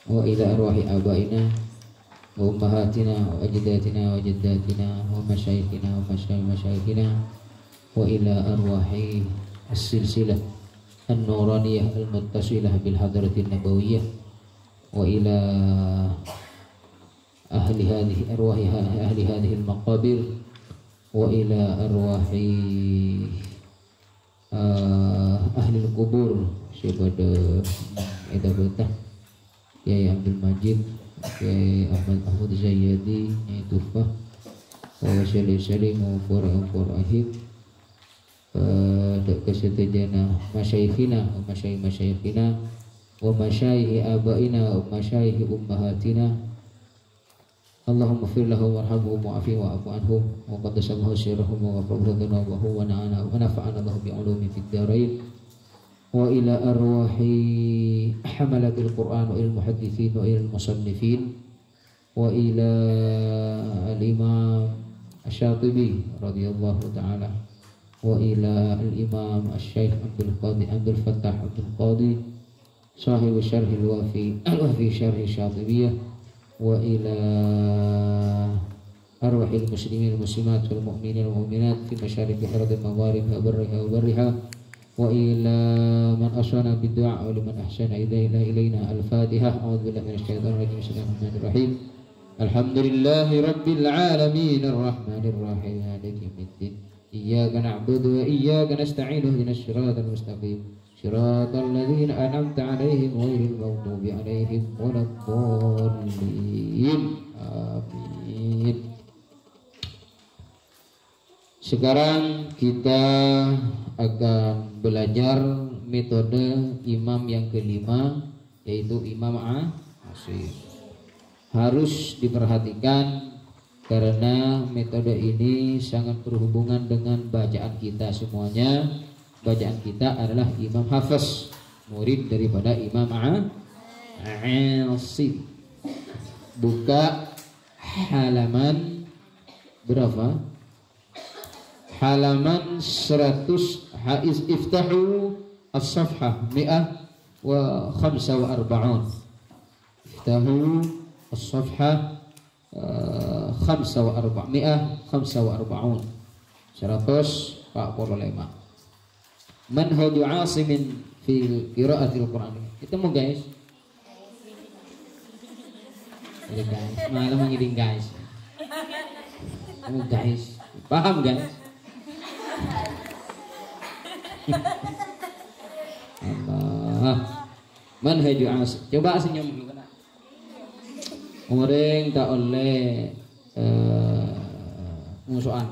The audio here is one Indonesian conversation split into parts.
wa ila arwahi abaina wa ummahatina wa ajdatina wa jaddatina wa masyayikhina wa masyayikhina wa ila arwahi as-silsilah an-nuraniyah al-muttasilah bil hadratin nabawiyyah wa ila ahli hadhihi arwahi ahli hadhihi al-maqabir wa ila arwahi ahli al-qubur syabada ida betah Kiai Abdul Majid, Kiai Ahmad Zayyadi, Nyai Tufah, wa syali-syali maupun ahib pada kesetujana masyayikhina wa masyayikhina wa masyayikhi abaina wa masyayikhi ummahatina. Allahumma fir lahum warhamhum wa'afi wa'afu anhum wa qaddasallahu sirrahum wa ghafara dhunubahum wa na'ana wa nafa'ana Allah bi'ulumi fid darain wa ila arwahi hamalatil Qur'an wa ilal muhaddithin wa ilal musannifin wa ila al-imam Asy-Syatibi radhiyallahu ta'ala wa ila al-imam Asy-Syaikh Abdul Fattah Abdul Qadi sahibu syarhil wafi syarhi Syatibiyah wa ila arwahil muslimin muslimat wal mu'minin wal mu'minat fi masyariqi ardil magharib wa barriha wa ila man asana bid-du'a wa liman ahsana ilaina al-Fatihah. A'udzu billahi minasy syaithanir rajim. Bismillahirrahmanirrahim. Alhamdulillahi rabbil alamin arrahmanir rahim maliki yaumiddin. Iyyaka na'budu wa iyyaka nasta'in ihdinas siratal mustaqim siratal ladzina an'amta 'alaihim ghairil maghdubi 'alaihim waladdallin. Amin. Sekarang kita akan belajar metode imam yang kelima, yaitu Imam Asyim. Harus diperhatikan karena metode ini sangat berhubungan dengan bacaan kita semuanya. Bacaan kita adalah Imam Hafiz, murid daripada Imam Asyim. Buka halaman berapa? Halaman 100. Iftahu as-safhah 145. Iftahu as-safhah 145. Manhaju Asimin fil qiraatil Qur'an. Ketemu guys? Ini guys, malam mengiring guys. Kamu guys, paham guys? Allah. Manhaju Asim. Coba senyum dulu kena. Orang tak oleh musuhan.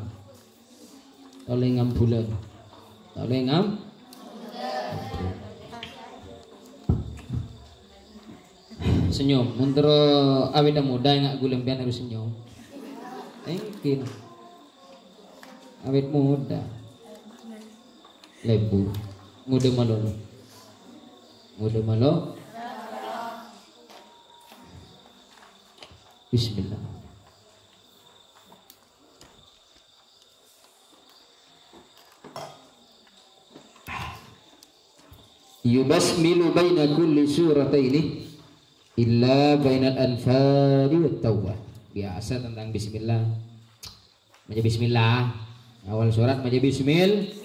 Tak oleh ngambulan. Tak oleh senyum. Mentero awet muda yang gulempian harus senyum. Mungkin awet muda. Lebu. Muda malo. Muda malo. Bismillah. Yubasmilu baina kulli surataini illa bainal anfali wat tawbah. Biasa tentang bismillah. Baca bismillah. Awal surat baca bismillah.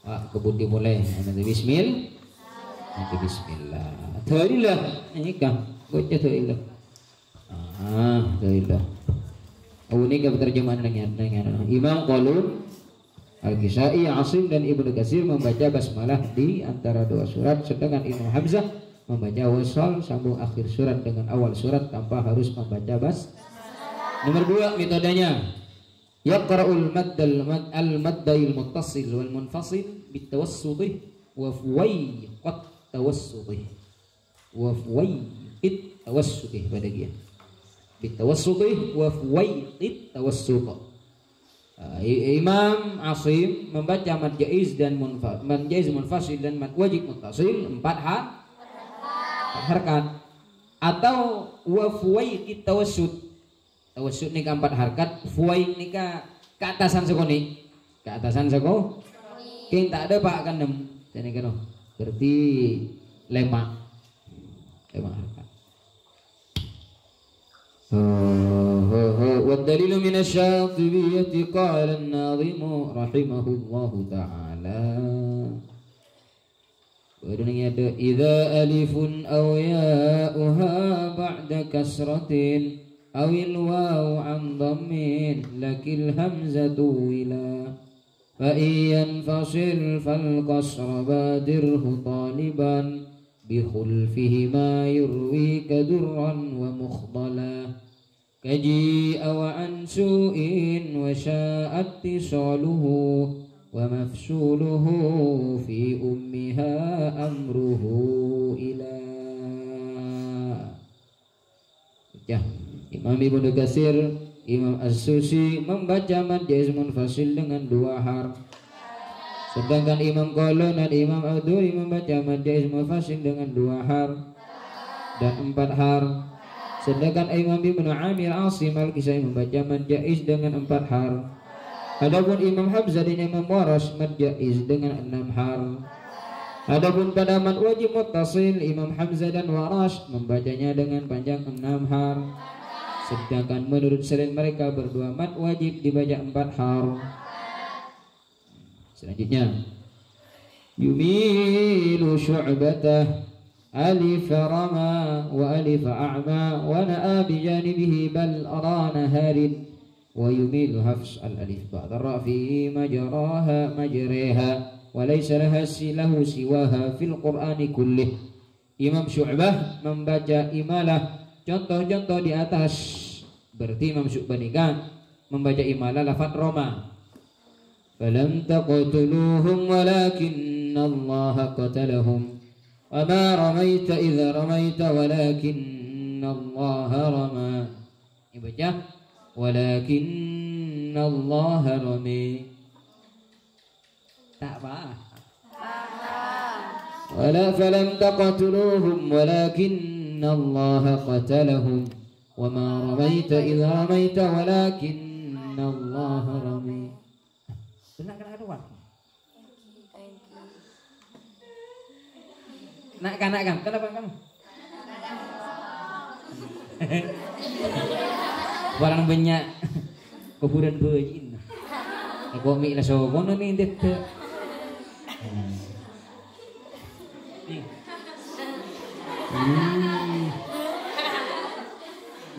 Kebudi mulai nanti bismillah. Nanti bismillah. Tarilah. Ini kan. Baca tarilah. Tarilah. Ini kan terjemahan dengan Imam Qalun, Al-Kisai, Asim dan Ibnu Katsir membaca basmalah di antara dua surat, sedangkan Ibnu Hamzah membaca wasal sambung akhir surat dengan awal surat tanpa harus membaca basmalah. Nomor 2 metodenya. Yaqra'ul maddal muttasil wal munfasil bitawassutih wa fuwaiqat tawassutih wa fuwaiqit tawassutih pada dia. Bitawassutih wa fuwaiqit tawassutih. Imam Asim membaca mad jaiz dan munfasil dan mad wajib muttasil 4 harkat, atau wa fuwaiqit tawassut. Tawassut nika 4 harkat, fuwaiq nika ke atasan sekoni, ke atasan seko. King tak ada pak kan dem. Jadi kan berarti lemak harkat. والدليل من الشاطبية قال الناظم رحمه الله تعالى إذا ألف أو ياؤها بعد كسرة أو الواو عن ضم لك الهمزة ولا فإن ينفصل فالقصر بادره طالبا بخلفهما يرويك درا ومخضلا كجيء وعن سوء وشاء اتصاله ومفصوله في أمها أمره إلى. Imam Ibnu Katsir, Imam As-Susi membaca mad jaiz munfasil dengan 2 harf. Sedangkan Imam Qalun dan Imam Aduri membaca mad jaiz munfasil dengan 2 harf dan 4 harf. Sedangkan Imam Ibnu Amir Asim Al-Kisai membaca mad jaiz dengan 4 harf. Adapun Imam Hamzah dan Imam Warash mad jaiz dengan 6 harf. Adapun pada mad wajib muttasil, Imam Hamzah dan Warash membacanya dengan panjang 6 harf. Sedangkan menurut selain mereka berdua mad wajib dibaca 4 harf. Selanjutnya yumilu syu'batah alif rama wa alif a'ma wa na'a bi janibihi bal arana harid wa yumilu hafs al alif ba'da rafi majraha majriha wa laysa laha silahu siwaha fil qur'ani kullih. Imam Syu'bah membaca imalah. Contoh-contoh di atas, berarti Imam Syu'bah membaca imalah lafaz roma. Falam taqtuluhum walakinna Allah qatalahum wa ma ramaita idza ramaita walakinna Allah rama. Dibaca walakinna Allah rami. Tak apa. Wala falam taqtuluhum walakinna Allah qatalahum wa ma ramaita idza ramaita walakinna Allah rami. Benar kan ada waktu? Nak kan? Kenapa kamu? Barang banyak kuburan bejin. Aku mi la so kono ni dete.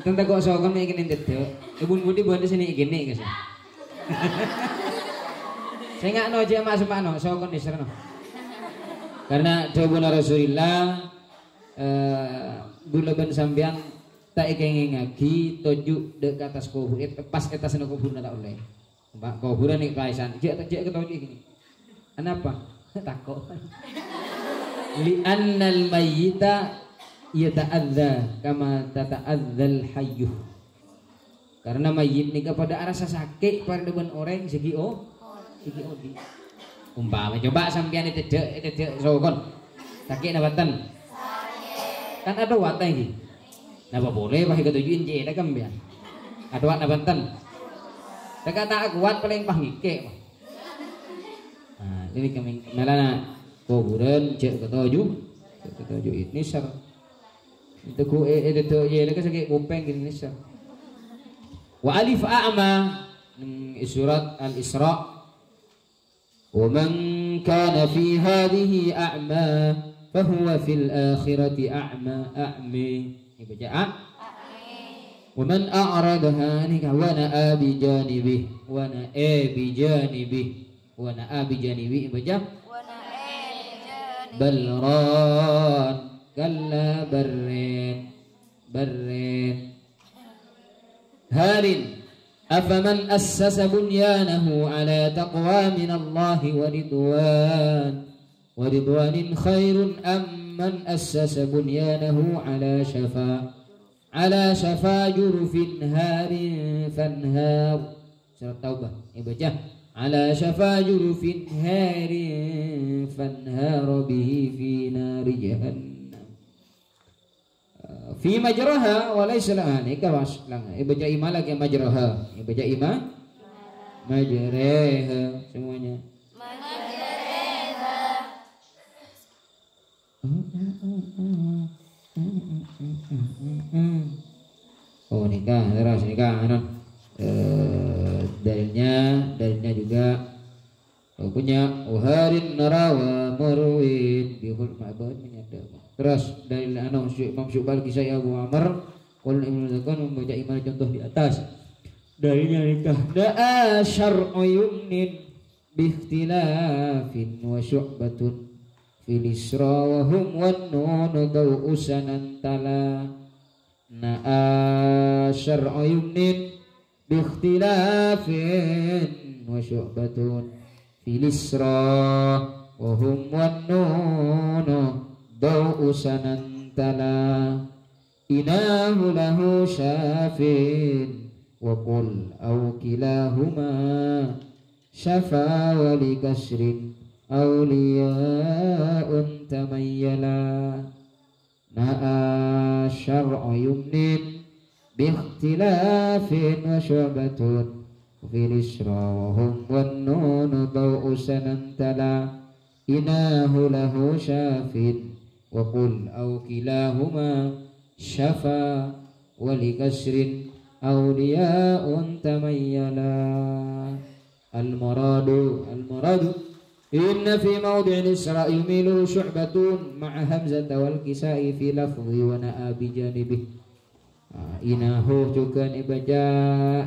Tentang kok so kono iki dete. Ibun budi buat di sini gini guys. Saya nggak no aja masuk mana, so kon diserno. Karena jawabun Rasulullah bulaban sambian tak ikengi ngagi toju dek atas kubur pas atas no kubur tak oleh. Mbak kuburan nih kaisan, jek ketoju gini. Kenapa? Takut. Li annal mayyita yata'adza kama tata'adzal hayyuh. Karena mayit nih kepada rasa sakit pada depan orang segi odi. Umpama coba sampean itu sokon. Sakit nabatan. Kan ada wata iki. Napa boleh pakai ketujuin je dah kambian. Ada wat nabatan. Tak kata kuat paling pangike. Nah, ini kami melana kuburan cek ketujuh ini sar. Itu ku itu je dah sakit kupeng gini sar. Wa alif a'ma surat Al-Isra. ومن كان في هذه أعمى فهو في الآخرة أعمى يبقى ومن أعرضها ونأى بجانبه يبقى بلران كلا برين هارٍ أفمن أسس بنيانه على تقوى من الله ورضوان خير أم من أسس بنيانه على شفا جرف هار فانهار. سورة التوبة يبقى على شفا جرف هار فانهار به في نار جهنم fi majraha wa laysa laha ini kawas lang baca ima lagi majraha baca ima majraha semuanya Oh nikah, terus nikah dalilnya juga punya uharin narawa marwin bihul ma'bad menyatakan. Terus dalil Imam Syu'bah kisah Abu Amr qul Ibnu Zakwan membaca iman contoh di atas. Dalilnya nikah da'a syar'u yumnin biikhtilafin wa syu'batun fil isra wa hum wan nun dawusan tala na'a syar'u yumnin biikhtilafin wa syu'batun fil isra wa hum wan nun dawusan tala inahu lahu syafin wa qul aw kilahuma syafa wa li kasrin awliya'un tamayyala na'a syar'u yumnin biikhtilafin wa syu'batun fil isra wa hum wan nun dawusan tala inahu lahu syafin wa qul aw kilahuma syafa wa li kasrin awliya'un tamayyala al-maradu inna fi mawdi'il isra yumilu syu'batun ma'a hamzah wal kisai fi lafzi wa na'a bi janibih. Inahu juga dibaca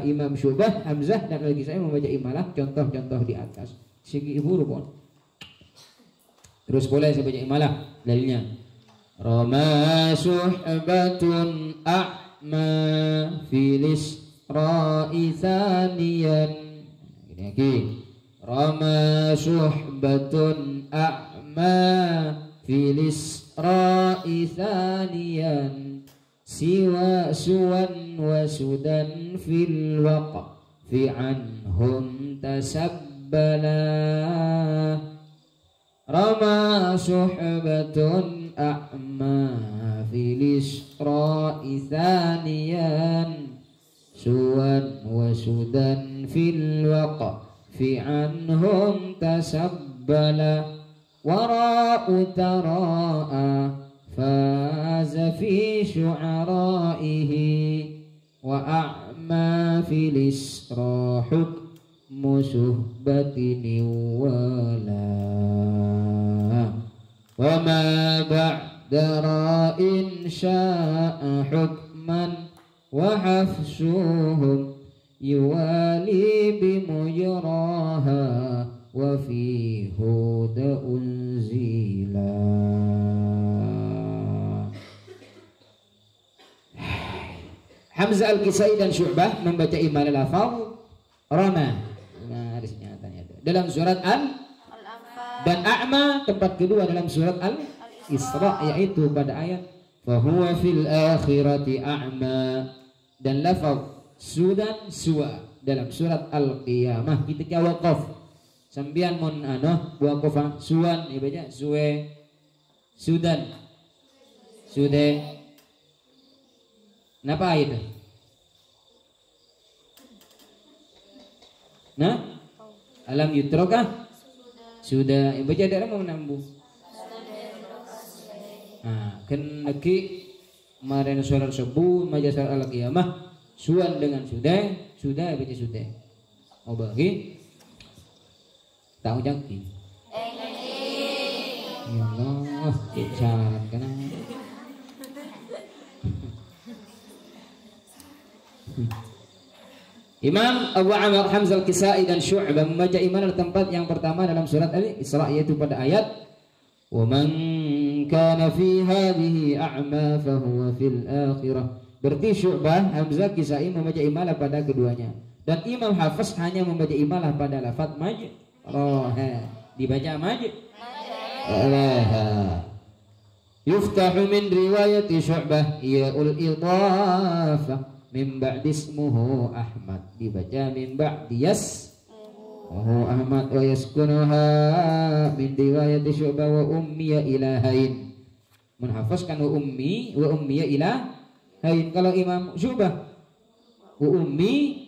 Imam Syu'bah hamzah dan al-kisai membaca imalah contoh-contoh di atas segi ibu rupon. Terus boleh saya baca imalah dalilnya rama syuhbatun a'ma filis ra'i thaniyan ini lagi rama syuhbatun a'ma filis ra'i thaniyan siwa suwan wa sudan fil waqfi anhum tasabbala rama syuhbatun a'ma fil isra'i thaniyan suwan wa sudan fil waqfi anhum tasabbala wara'u tara'a faza fi syu'ara'ihi wa a'ma fil isra hukmu syuhbatin wala wa ma ba'da ra'in sya'a hukman wa hafsuhum yuwali bimujraha wa fi huda unzila. Hamzah al-Kisai dan Syu'bah membaca imal al-lafaz rama. Nah, hadisnya tanya dalam surat dan a'ma tempat kedua dalam surat al-Isra yaitu pada ayat fa huwa fil akhirati a'ma dan lafaz sudan suwa dalam surat al-Qiyamah ketika waqaf sambian mun waqaf suwan ibaca suwe sudan sude. Kenapa itu? Nah, alam yutrokah? Sudah. Baca daerah mau menambung. Nah, kan lagi kemarin surat subuh, majas al-qiyamah, suan dengan sudah baca sudah. Mau bagi? Tahu jangki? Ya Allah, syarat kena. Imam Abu Amr Hamzah al-Kisai dan Syu'bah membaca iman di tempat yang pertama dalam surat Al-Isra yaitu pada ayat wa man kana fi hadhihi a'ma fa huwa fil akhirah. Berarti Syu'bah Hamzah Kisai membaca imalah pada keduanya dan Imam Hafiz hanya membaca imalah pada lafaz maj dibaca maj yuftahu min riwayat Syu'bah ya'ul idhafah min ba'di ismuhu Ahmad dibaca min ba'di Ahmad wa yaskunuha min riwayat Syu'bah wa ummiya ilahain menghafazkan wa ummiya ilahain. Kalau Imam Syu'bah wa ummi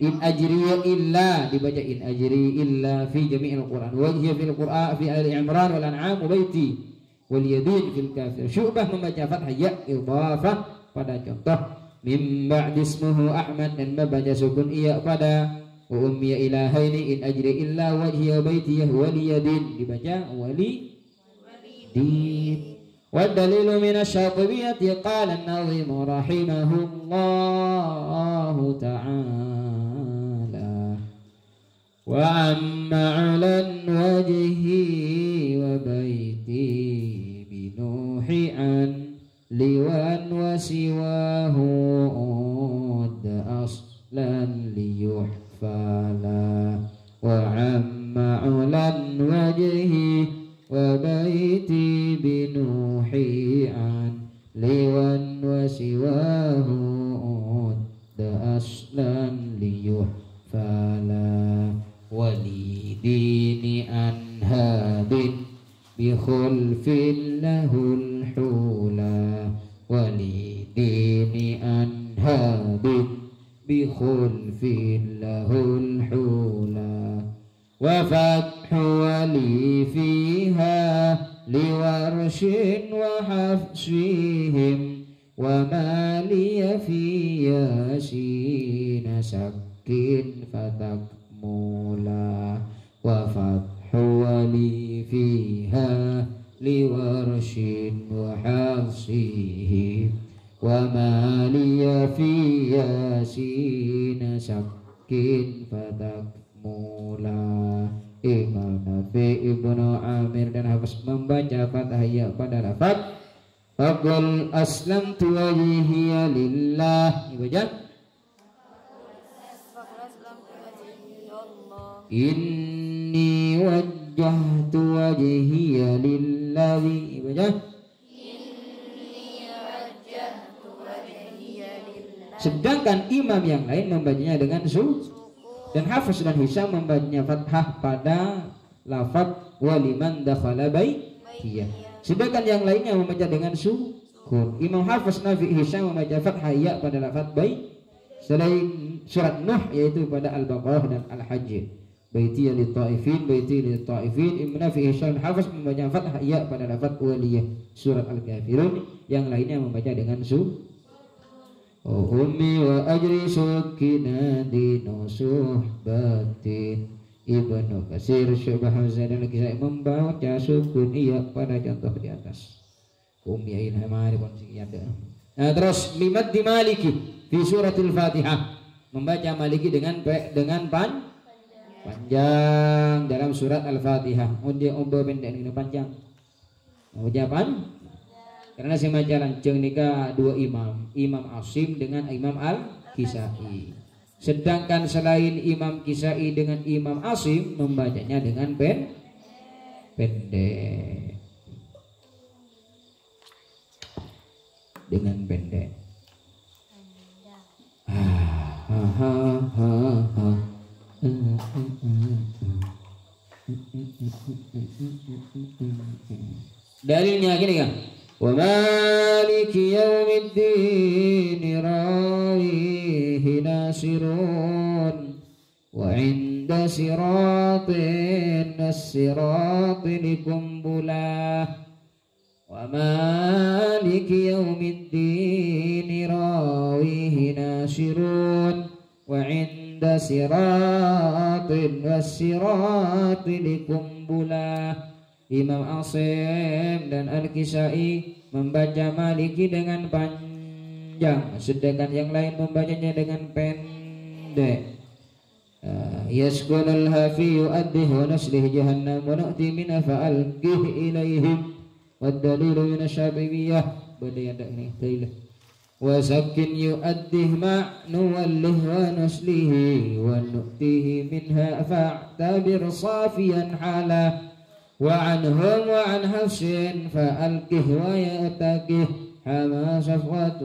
In ajriya illa dibaca in ajri illa fi jami'il Quran. Wajhiya fil Quran fi Ali Imran wal An'am baiti wal yadin fil kafir. Syu'bah membaca fathah ya idhafah pada contoh mim ba'di ismuhu Ahmad dan membaca sukun iya pada wa ummiya ilahaini in ajri illa wajhiya baiti wal yadin dibaca wali din. والدليل من الشاطبية قال النظيم رحمه الله تعالى وعم على الوجه وبيتي بنوح عن لوان وسواه عد أصلا ليحفلا وعم على الوجه وبيتي بنوحي عن لوان وسواه عد أصلا ليحفلا ولدين أنهاب بخلف له الحولى ولدين أنهاب بخلف له الحولى وفتح ولي فيها لورش وحفصهم وما لي في ياسين سك فتكملا وفتح ولي فيها لورش وحفصهم وما لي في ياسين سك فتكملا. Imam Nafi, Ibnu Amir dan Hafs membaca fathah ya pada lafaz faqul aslamtu wajhiya lillah. Dibaca inni wajjahtu wajhiya lillahi. Dibaca sedangkan imam yang lain membacanya dengan dan Hafiz dan Hisam membacanya fathah pada lafaz waliman dakhala baitiyah. Sedangkan yang lainnya membaca dengan sukun. Imam Hafiz, Nafi, Hisam membaca fathah ya pada lafaz bait selain surat Nuh yaitu pada Al-Baqarah dan Al-Hajj. Baitiyah lit-ta'ifin, baitiyah lit-ta'ifin. Imam Nafi, Hisam, Hafiz membaca fathah ya pada lafaz waliyah surat Al-Kafirun. Yang lainnya membaca dengan sukun. Ummi wa ajri sukina dino suhbatin. Ibnu Katsir, Syu'bah, Hamzah dan Kisai membaca sukun iya pada contoh di atas. Ummi ain hamari pun ada. Nah, terus mimad di Maliki di suratul Fatihah membaca Maliki dengan panjang dalam surat Al-Fatihah. Dia umbo pendek ini panjang. Ucapan karena saya baca lanceng nikah dua imam, Imam Asim dengan Imam Al-Kisai. Sedangkan selain Imam Kisai dengan Imam Asim membacanya dengan pendek. Dengan pendek. Dalilnya gini kan? Wa maliki yaumiddin rawihi nasirun wa inda siratin as-siratin kumbulah wa maliki yaumiddin rawihi nasirun wa inda siratin as-siratin kumbulah. Imam Asim dan Al-Kisai membaca Maliki dengan panjang, sedangkan yang lain membacanya dengan pendek. Yaskunul hafi yu'addih wa naslih jahannam wa nu'ti minha fa'alqih ilaihim wa dalilu min asy-Syafi'iyah badayada ini tailah wa sakin yu'addih ma'nuwallih wa naslihi wa nu'tihi minha fa'tabir safiyan halah وعنهم وعن حفص فألقه ويأتكه حما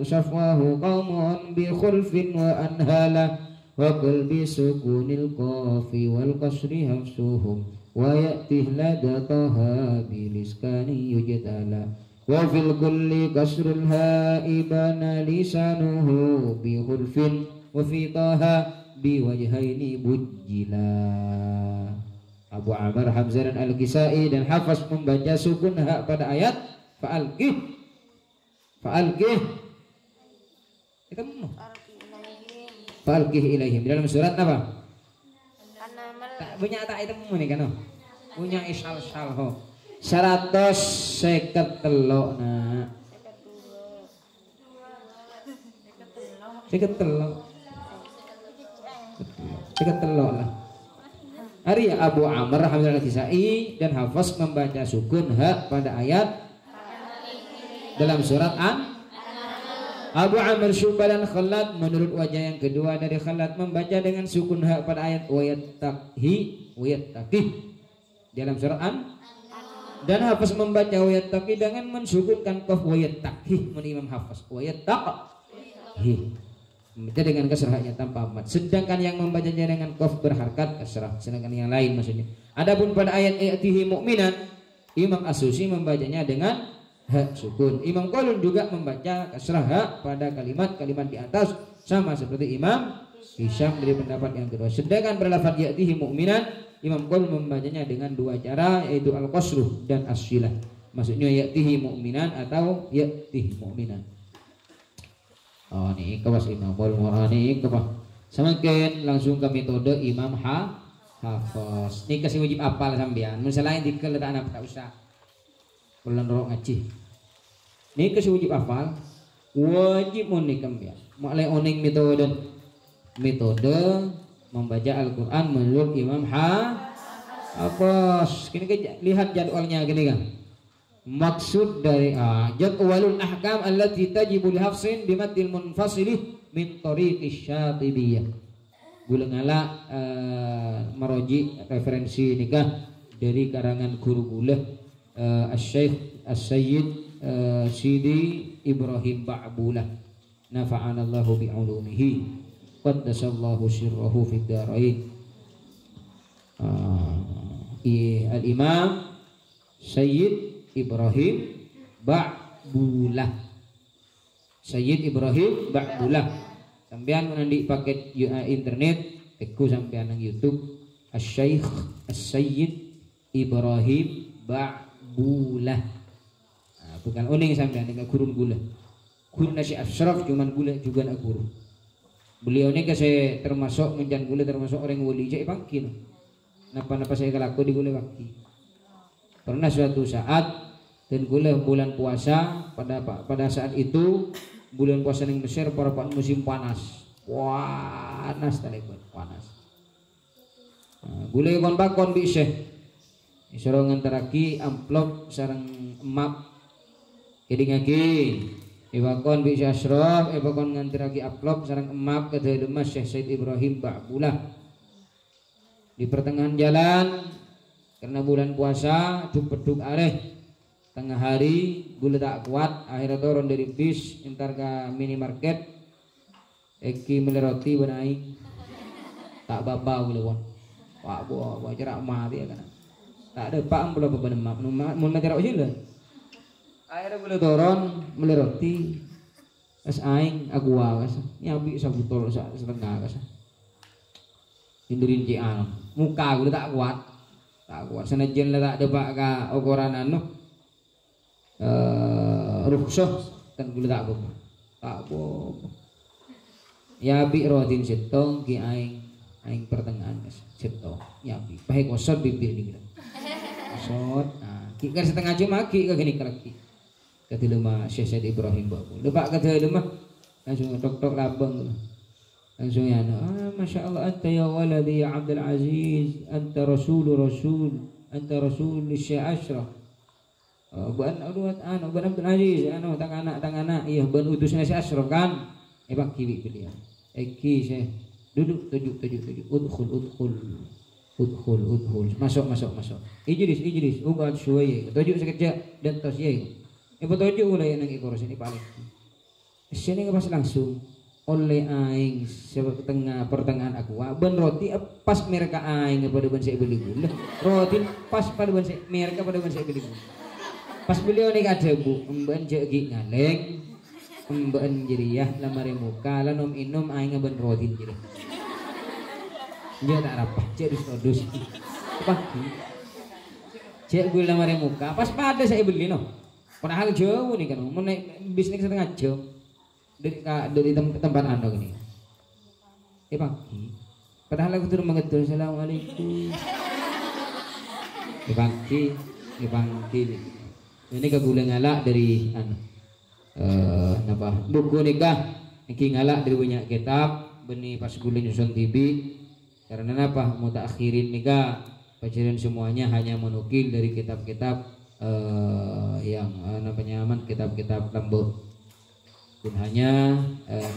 صفواه قوم بخلف وأنهاله وقل بسكون القاف والقصر حفصهم ويأته لدى طه بالإسكان يجتلى وفي الكل كسر الهاء بان لسانه بخلف وفي طه biwajhaini bujjila. Abu Amr, Hamzah dan Al-Kisai dan Hafs membaca sukun ha pada ayat fa'alqih. Fa'alqih. Itu mana? Fa'alqih ilaihim. Dalam surat apa? Tak punya tak itu nih kan? Punya isal salho. 153 nah. 53 lah. Hari ya Abu Amr, Hamzah Al-Kisai dan Hafs membaca sukun ha pada ayat dalam surat Abu Amr, Syu'bah dan Khalad menurut wajah yang kedua dari Khalad membaca dengan sukun ha pada ayat wayattaqi dalam surat dan Hafs membaca wayattaqi dengan mensukunkan qaf wayattaqi menurut Imam Hafs wayattaqi membaca dengan kasrahnya tanpa amat, sedangkan yang membacanya dengan qaf berharkat kasrah, sedangkan yang lain maksudnya. Adapun pada ayat ya'tihi mu'minan, Imam As-Susi membacanya dengan ha sukun. Imam Qalun juga membaca kasrah ha pada kalimat-kalimat di atas sama seperti Imam Hisham dari pendapat yang kedua. Sedangkan pada lafaz ya'tihi mu'minan, Imam Qalun membacanya dengan dua cara, yaitu al-qasruh dan as-silah. Maksudnya ya'tihi mu'minan atau ya'tihi mu'minan. Oh nih kewas Imam Qalun nih kepas. Semakin langsung ke metode Imam Hafs. Ini kasih wajib apal sampean. Misalnya dikel tak anak tak usah. Bulan roh ngaji. Ini kasih wajib apal. Wajib monikam ya. Mulai oning metode membaca Al-Qur'an menurut Imam Hafs. Kini lihat jadwalnya gini kan. Maksud dari jadwalul ahkam allati tajibu li hafsin bimaddil munfasilih min tariqis syatibiyah. Gula ngala maroji referensi nikah dari karangan guru gula Asy-Syaikh As-Sayyid Sidi Ibrahim Ba'bulah nafa'anallahu bi'ulumihi qaddasallahu sirrahu fid darain. Al-Imam Sayyid Ibrahim Ba'bulah. Sayyid Ibrahim Ba'bulah. Sampean nanti paket internet, teku sampean nang YouTube Asy-Syaikh As-Sayyid Ibrahim Ba'bulah. Nah, bukan oning sampean dengan gurun gula. Guru nasi Ashraf cuman gula juga nak guru. Beliau ini saya termasuk menjan gula, termasuk orang wali je pangkin. Napa-napa saya kelaku di gula pangki. Pernah suatu saat dan gula bulan puasa, pada saat itu bulan puasa yang Mesir pada musim panas talebat panas. Gula kon bakon bisa disuruh ngantaraki amplop sarang emak kedingaki ibakon bisa Ashraf ibakon ngantaraki amplop sarang emak ke Mas Syekh Said Ibrahim Ba'bulah. Di pertengahan jalan karena bulan puasa peduk areh tengah hari gula tak kuat, akhirnya turun dari bis entar ke minimarket eki meleroti benaik tak baba gula won pak buah cerak mati ya kan tak ada pak ambula beban emak mun cerak sila akhirnya gula turun meleroti es aing aku awas nyabi sabutol setengah kas hindirin cian muka gula tak kuat senajan tak ada pak ka ukuran rukhsah kan gula tak apa ya bi rodin setong ki aing pertengahan setong ya bi pahe kosot bibir di kosot ki kan setengah cuma ki ka gini lagi kata lemah Syekh Said Ibrahim babu lepak kata lemah langsung tok labang langsung ya masya Allah anta ya waladi ya Abdul Aziz anta rasul anta rasul Syekh Ashraf ban aduat ban Abdul Aziz tang anak iya ban utusnya si Ashraf kan ebak kiwi beliau eki saya duduk tujuk udkhul masuk ijlis ugat suwe tujuk sekejap dan tos ye tujuk mulai nang ikor sini paling sini pas langsung oleh aing sebab pertengahan aku ban roti pas mereka aing pada ban saya beli gula roti pas pada ban saya mereka pada ban saya beli gula. Pas beliau ni kata bu, emban jegi ngaleng, emban jeriah lamari muka, lanom inum aing ngaban rodin jadi. Dia tak rapat, cek dus. Pagi. Cek gula mari muka, pas pada saya beli no. Padahal jauh nih kan, mau naik bisnis setengah jam dari tempat anda ini. Pagi. Padahal aku turun mengetul, assalamualaikum. Pagi. Ini kagula ngalak dari buku nikah, iki ngalak dari banyak kitab, benih pas gula nyusun TV. Karena apa? Mutakhirin nikah, pacaran semuanya hanya menukil dari kitab-kitab yang namanya aman, kitab-kitab lembut. Dan hanya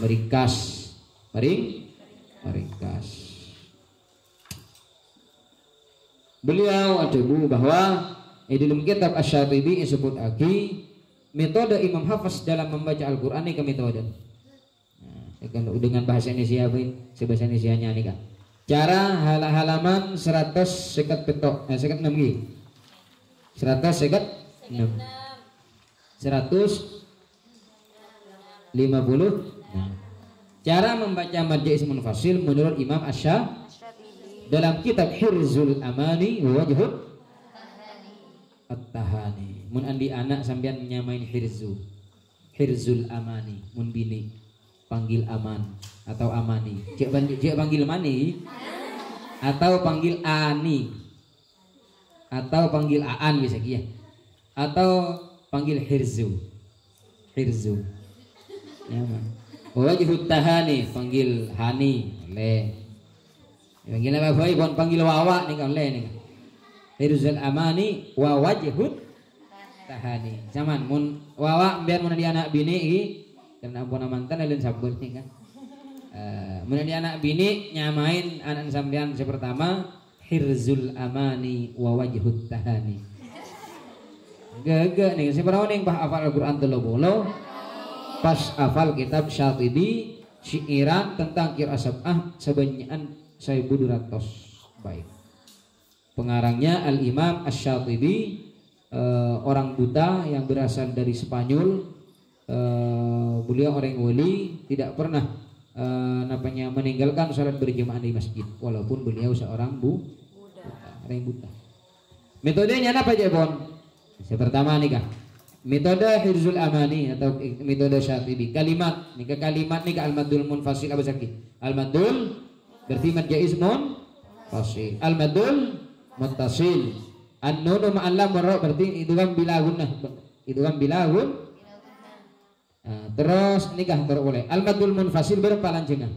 meringkas. Beliau aduh bahwa di dalam kitab Asy-Syatibi disebut lagi metode Imam Hafiz dalam membaca Al-Qur'an ini ke metode. Nah, dengan bahasa Indonesia bahasa Indonesianya nih kan. Cara halaman 156 gini. 156. 150. Cara membaca Madja Ismun Fasil menurut Imam Asy-Syatibi dalam kitab Hirzul Amani Wajhut At-Tahani. Mun andi anak sampean nyamain Hirzul Amani, mun bini panggil Aman atau Amani. Cek panggil Mani atau panggil Ani atau panggil Aan bisa ya. Atau panggil Hirzu. Ya, Wajhut Tahani panggil Hani oleh. Panggil apa boy? Panggil Wawa nih kan oleh nih. Hirzul Amani wa Wajhut Tahani. Zaman mun Wawa biar mun di anak bini iki dan ampun mantan lain sabun nih kan. Mun di anak bini nyamain anak sampean sepertama Hirzul Amani wa Wajhut Tahani. Gege nih seberapa nih bah hafal Al-Qur'an 30 pas hafal kitab Syatibi syiiran tentang qiraat sab'ah sebanyakan 1200 baik. Pengarangnya Al-Imam Asy-Syatibi, orang buta yang berasal dari Spanyol. Beliau orang wali, tidak pernah meninggalkan sholat berjamaah di masjid walaupun beliau seorang orang buta. Metodenya apa aja Bon? Yang pertama nih kak, metode Hirzul Amani atau metode Syatibi. Kalimat nih al-madul munfasil apa sakit? Al-madul berarti mad jaiz munfasil. Al-madul muttasil. An-nunu ma'allam warra berarti itu kan bilagun. Terus nikah teroleh. Al-madul munfasil berapa lanjengnya?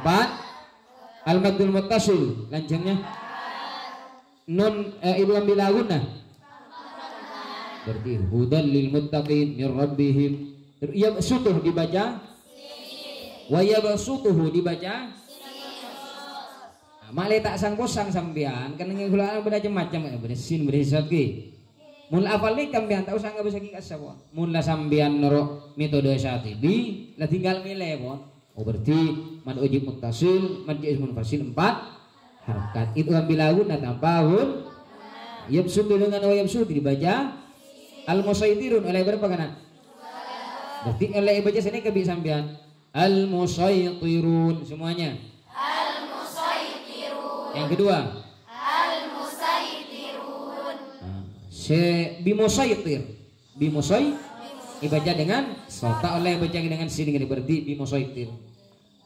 4. Al-madul muttasil lanjengnya nun idgham bilagunna berarti hudal lil muttaqin min rabbihim. Yabsutuh dibaca wa yabsutuhu dibaca malai tak sang sampean kan ngegula beda macam beda sin beda satki mun afal ni kambean tak usah bisa ki kasawa mun la sampean nero metode Syatibi la tinggal milih pon. Oh berarti mad ujib muttasil mad jaiz munfasil 4 harakat itu ambil lagun tambahun yabsutu dengan wa yabsutu dibaca al-musaytirun oleh berapa kanan? Berarti oleh baca sini kebi sampean al-musaytirun semuanya. Al-musaytirun. Yang kedua al-musaytirun. Bimusaytir dibaca dengan sota oleh baca dengan sini berarti bimusaytir.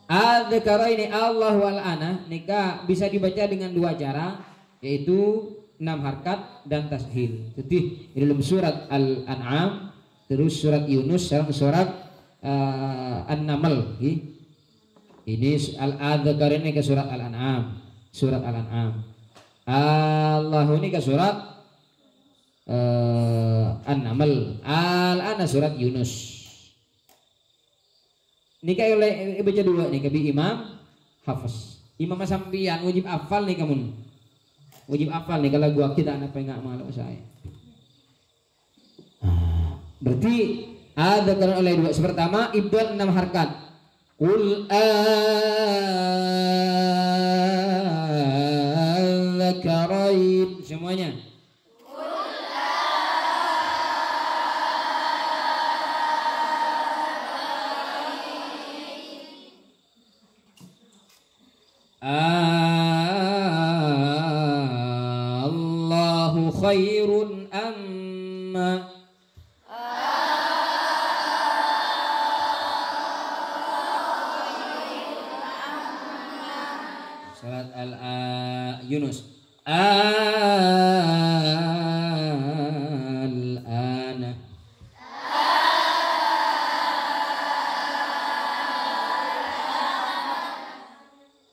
Al-dzakara ini Allah wal ana nikah bisa dibaca dengan 2 cara yaitu 6 harkat dan tashil. Jadi dalam surat Al-An'am, terus surat Yunus, surat An-Naml. Ini Al-Dzakar ini ke surat Al-An'am, Allah ini ke surat An-Naml, Al-Ana surat Yunus. Nikah oleh baca 2 nih kebi Imam Hafiz. Imam sampeyan wajib hafal nih kamu. Wajib hafal nih kalau gua kita anak enggak malu saya. Berarti ada kan oleh 2. Pertama ibdal 6 harkat. Qul adzakarain semuanya. khairun amma Surat Yunus. Al-ana.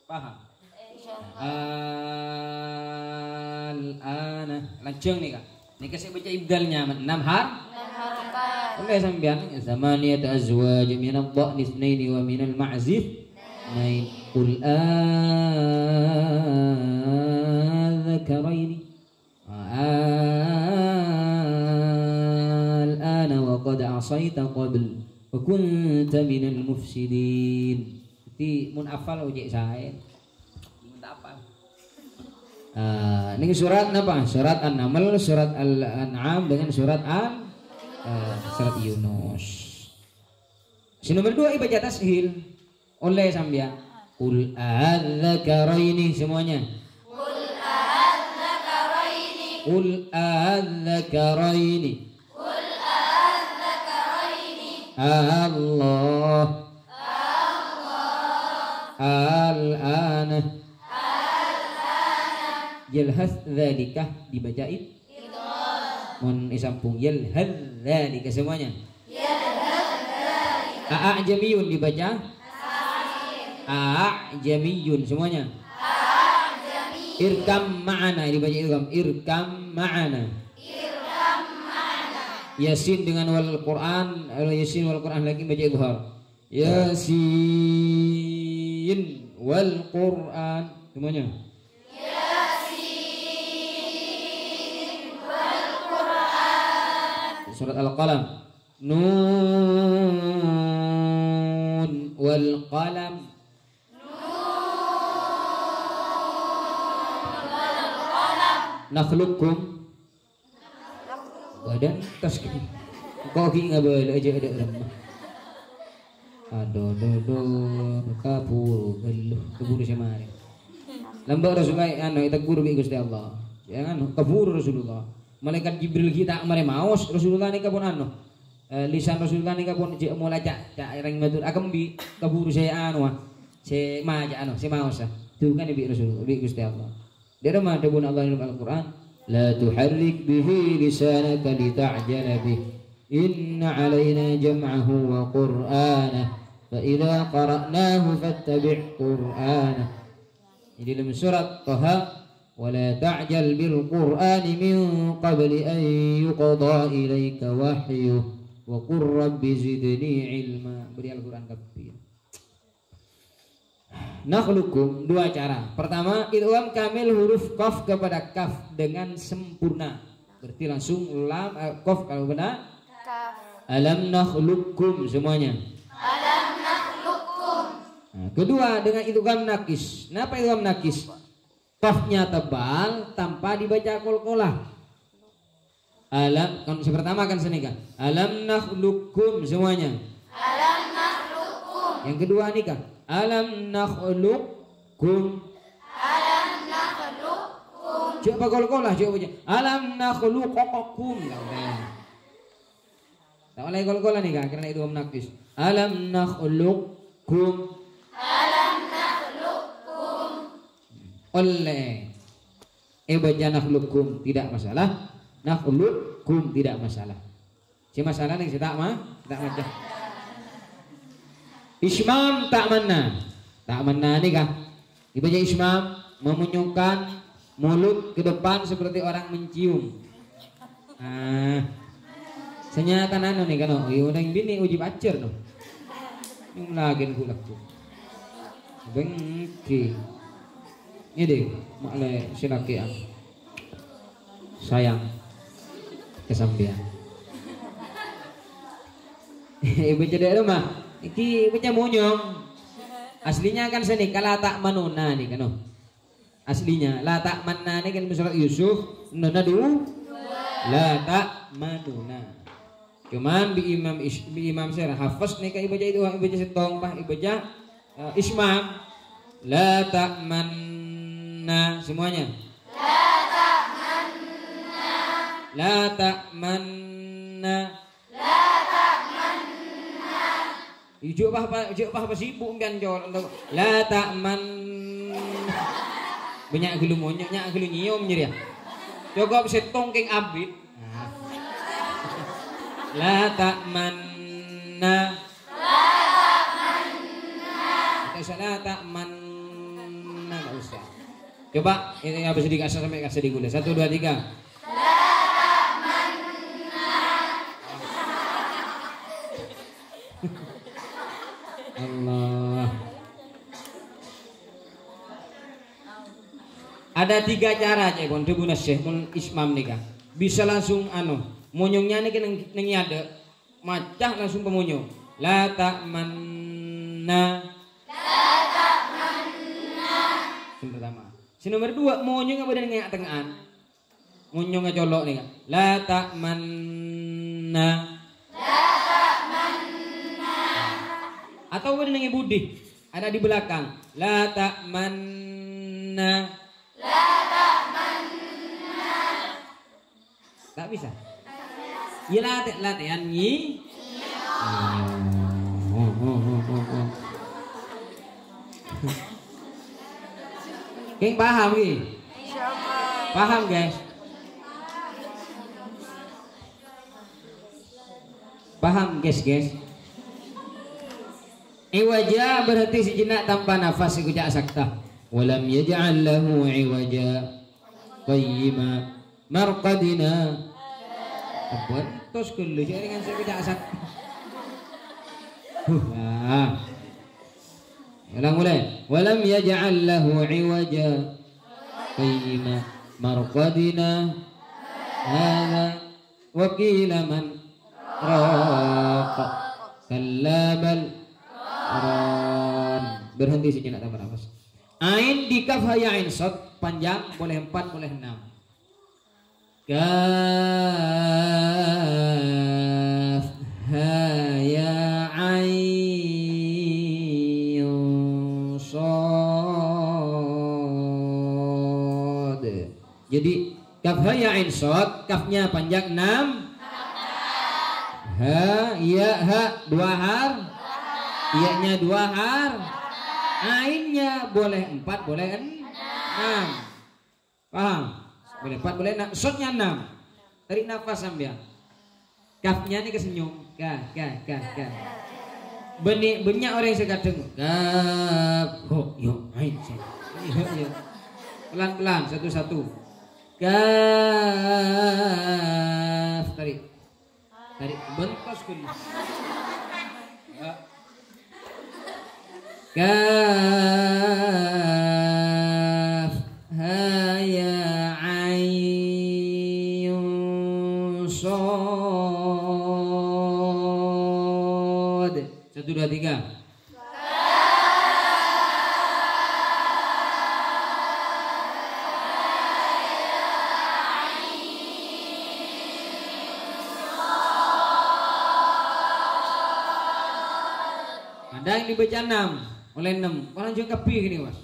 Paham? Al-ana. Lancung nih Kak. Ini kasih baca ibdalnya 6 Oleh sampean zamaniyat azwaj min ad-dha'n itsnaini wa min al-ma'zif nain qul adzakaraini al-ana wa qad asaita qabl wa kunta min al-mufsidin. Ti mun afal ujek sae. Mun apa? Ini surat apa? Surat An-Naml, surat Al-An'am dengan surat surat Yunus. Si nomor 2 ibadah tashil oleh sambian. Qul adzakaraini semuanya. Qul adzakaraini. Qul adzakaraini. Qul adzakaraini. Allah. Al-ana. Yalhas dzalika dibacain. Mun isampung yalhas dzalika semuanya. A'jamiyun dibaca. A'jamiyun semuanya. Irkam ma'ana dibaca irkam ma'ana. Yasin dengan wal Quran, Yasin wal Quran lagi baca izhar. Yasin wal Quran semuanya. Surat Al-Qalam. Nun wal qalam. Nakhluqukum. Badan tas kau ki ngabel aja ada remah. Aduh kapur geluh keburu semari. Lambak Rasulullah anu kita guru bi Gusti Allah. Jangan kabur Rasulullah. Malaikat Jibril kita mare maos Rasulullah nika pun anu. Lisan Rasulullah nika pun cek mulai cak reng matur akembi kaburu saya anu. Se maja anu se maos. Tuh kan bi Rasulullah bi Gusti Allah. Dia mah debun Allah dalam Al-Qur'an, la tuharrik bihi lisanaka lita'jala bih. Inna 'alaina jam'ahu wa qur'ana. Fa idza qara'nahu fattabi' qur'ana. Ini dalam surat Taha, wa la ta'jal bil qur'ani min qabli an yuqda ilaika wahyu wa qur rabbi zidni ilma. Beri Al-Qur'an kabir. Nakhluqukum dua cara. Pertama, idgham kamil huruf qaf kepada kaf dengan sempurna. Berarti langsung lam qaf kalau benar. Kaf. Alam nakhluqukum semuanya. Alam nakhluqukum. Nah, kedua dengan idgham nakis. Kenapa idgham nakis? Qafnya tebal tanpa dibaca qalqalah. Alam kan pertama kan senika. Alam nakhluqukum semuanya. Alam nakhluqukum. Yang kedua nih kan. Alam nakhluqukum. Alam nakhluqukum. Coba qalqalah coba baca. Alam nakhluqukum. Tak boleh qalqalah nih kan karena itu nakis. Alam nakhluqukum. Alam nakhluqukum. Oleh baca nakhluqukum tidak masalah. Nakhluqukum tidak masalah. Si masalah nih tak macam. Ismam tak mana nih kah? Dibaca ismam memunyungkan mulut ke depan seperti orang mencium. Senyata anu nih kan? Orang bini uji pacar no. Yang lagi kulakku. Bengki. Ini deh, maklum silakian. Sayang kesambian. Ibu jadi rumah. Iki baca munyong. Aslinya kan seni kala tak manuna nih kan. Aslinya la tak manna nih kan surat Yusuf nona dulu. La tak manuna. Cuman di imam saya hafaz nih kan ibaca itu ibaca setong bah ibaca ismam la tak manna semuanya. La tak manna. La ta'manna. Ijo apa sibuk kan jol untuk la ta'man. Banyak gelu monyok, banyak gelu nyium jadi ya. Coba setong keng abid. La ta'manna. La ta'manna. Enggak usah. Coba ini apa sedikit sampai kasih digula. 1 2 3. Allah. Ada 3 cara cek kon debuna Syekh mun ismam nika. Bisa langsung monyongnya nih neng ada macah langsung pemunyo. La ta'manna. Yang pertama. Si nomor 2 monyong apa dengan tengahan. Monyong colok nih. La ta'manna. Atau apa dengan budi ada di belakang. La ta'manna. Tak bisa. Ya latihan nyi. Keng paham ki? Paham guys? Paham guys? Iwaja berarti sejenak tanpa nafas ikuja sakta. Walam yaj'al lahu iwaja qayyima marqadina. Apa tos kullu dengan ikuja sakta. Ulang mulai. Walam yaj'al lahu iwaja qayyima marqadina. Hadza wa qila man raqa kallabal berhenti sejenak tanpa nafas. Ain di kaf haya ain shad panjang boleh 4 boleh 6. Kaf haya ain shad. Jadi kaf haya ain shad kafnya panjang 6. Ha ya ha 2 har. Iya-nya 2 har. Ainnya boleh 4 boleh 6. Paham? Boleh 4 boleh 6. Shotnya 6. Tarik nafas sambil. Kafnya ini kesenyum. Ka. Banyak orang yang sekadang. Kaf. Ho yo ain. Yo. Pelan-pelan satu-satu. Kaf. Tarik. Bentos kuli. Kaf haya ain shad. 1 2 3. Ada yang dibaca 6 oleh 6. Orang juga kepi gini mas.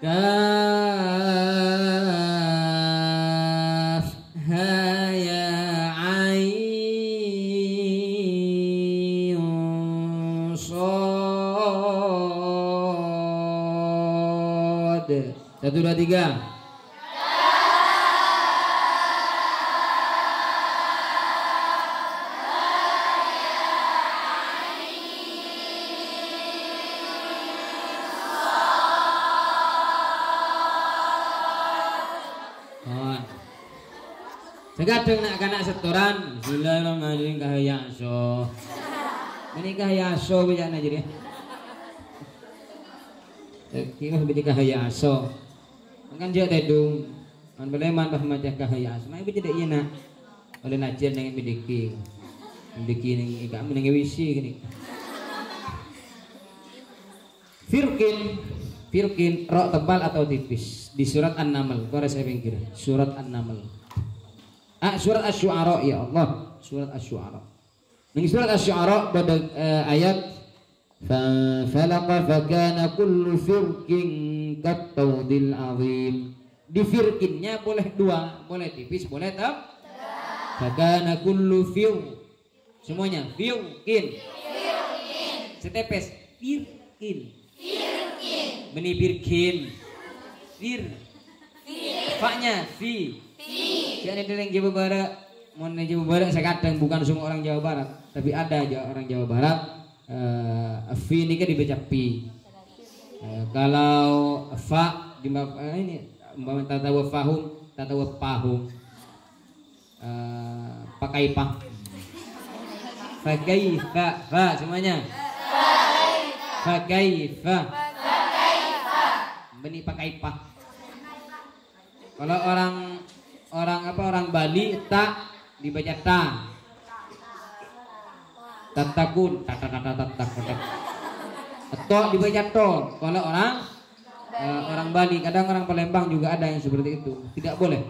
Kaf haya ain shad. 1 2 3. Segadeng nak kanak setoran. Bismillahirrahmanirrahim kahayaso. Ini kahayaso bijana jadi. Kira bijak kahayaso. Kan dia tedung. Man boleh man bah macam kahayaso. Mai bijak iya nak. Oleh najian dengan midiki. Midiki ning ikam ning wisi gini. Firkin rok tebal atau tipis di surat An-Naml. Kau saya pikir surat An-Naml. Surat Asy-Syu'ara ya Allah, surat Asy-Syu'ara. Ning surat Asy-Syu'ara pada ayat falaqa fakana kullu firqin kattawdil azim. Di firqinnya boleh 2, boleh tipis, boleh Fakana kullu fiu. Semuanya fiukin. Setepes firkin. Beni birkin. Fir. Faknya fi. Jadi dari Jawa Barat, mau Jawa Barat saya kadang bukan semua orang Jawa Barat, tapi ada aja orang Jawa Barat. Fi ini kan dibaca pi. Kalau fa di ini tatawa fahum, tatawa pahum. Pakai pa. Fa semuanya. Fa. Beni pakai pa. Kalau orang Bali tak dibaca ta. Tatakun, atau dibaca to. Kalau orang Bali, kadang orang Palembang juga ada yang seperti itu. Tidak boleh.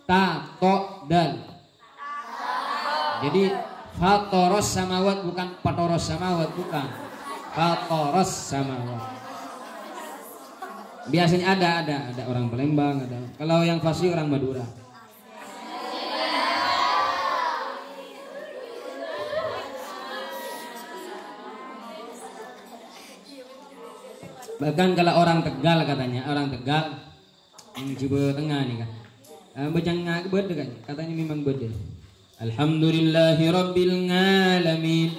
Ta, to, dal. Jadi fatoros samawat bukan patoros samawat, bukan. Fatoros samawat. Biasanya ada orang Palembang, ada. Kalau yang fasih orang Madura. Bahkan kalau orang Tegal katanya, orang Tegal yang Jawa Tengah nih kan, bacaan beda kan, katanya memang beda. Alhamdulillahi Rabbil Alamin.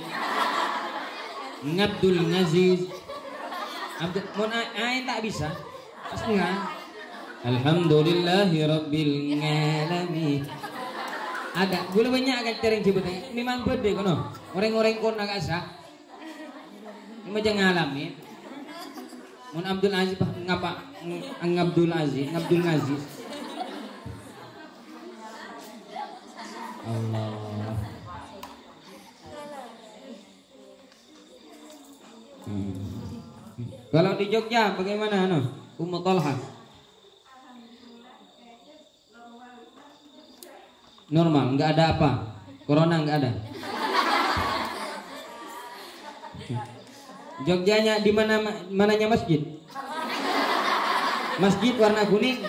Ngabdul Ngaziz. Abdul Mu'ain tak bisa. Pasti kan? Alhamdulillahi Rabbil Alamin. Ada, boleh banyak kan cara yang Jawa Tengah. Memang beda kan? Orang-orang kon agak sah. Ini macam ngalamin. Mun Abdul Aziz ngapa Abdul Aziz Allah. Kalau di Jogja bagaimana Ummu Thalha? Normal, nggak ada apa? Corona nggak ada. Jogjanya di mananya masjid? Masjid warna kuning.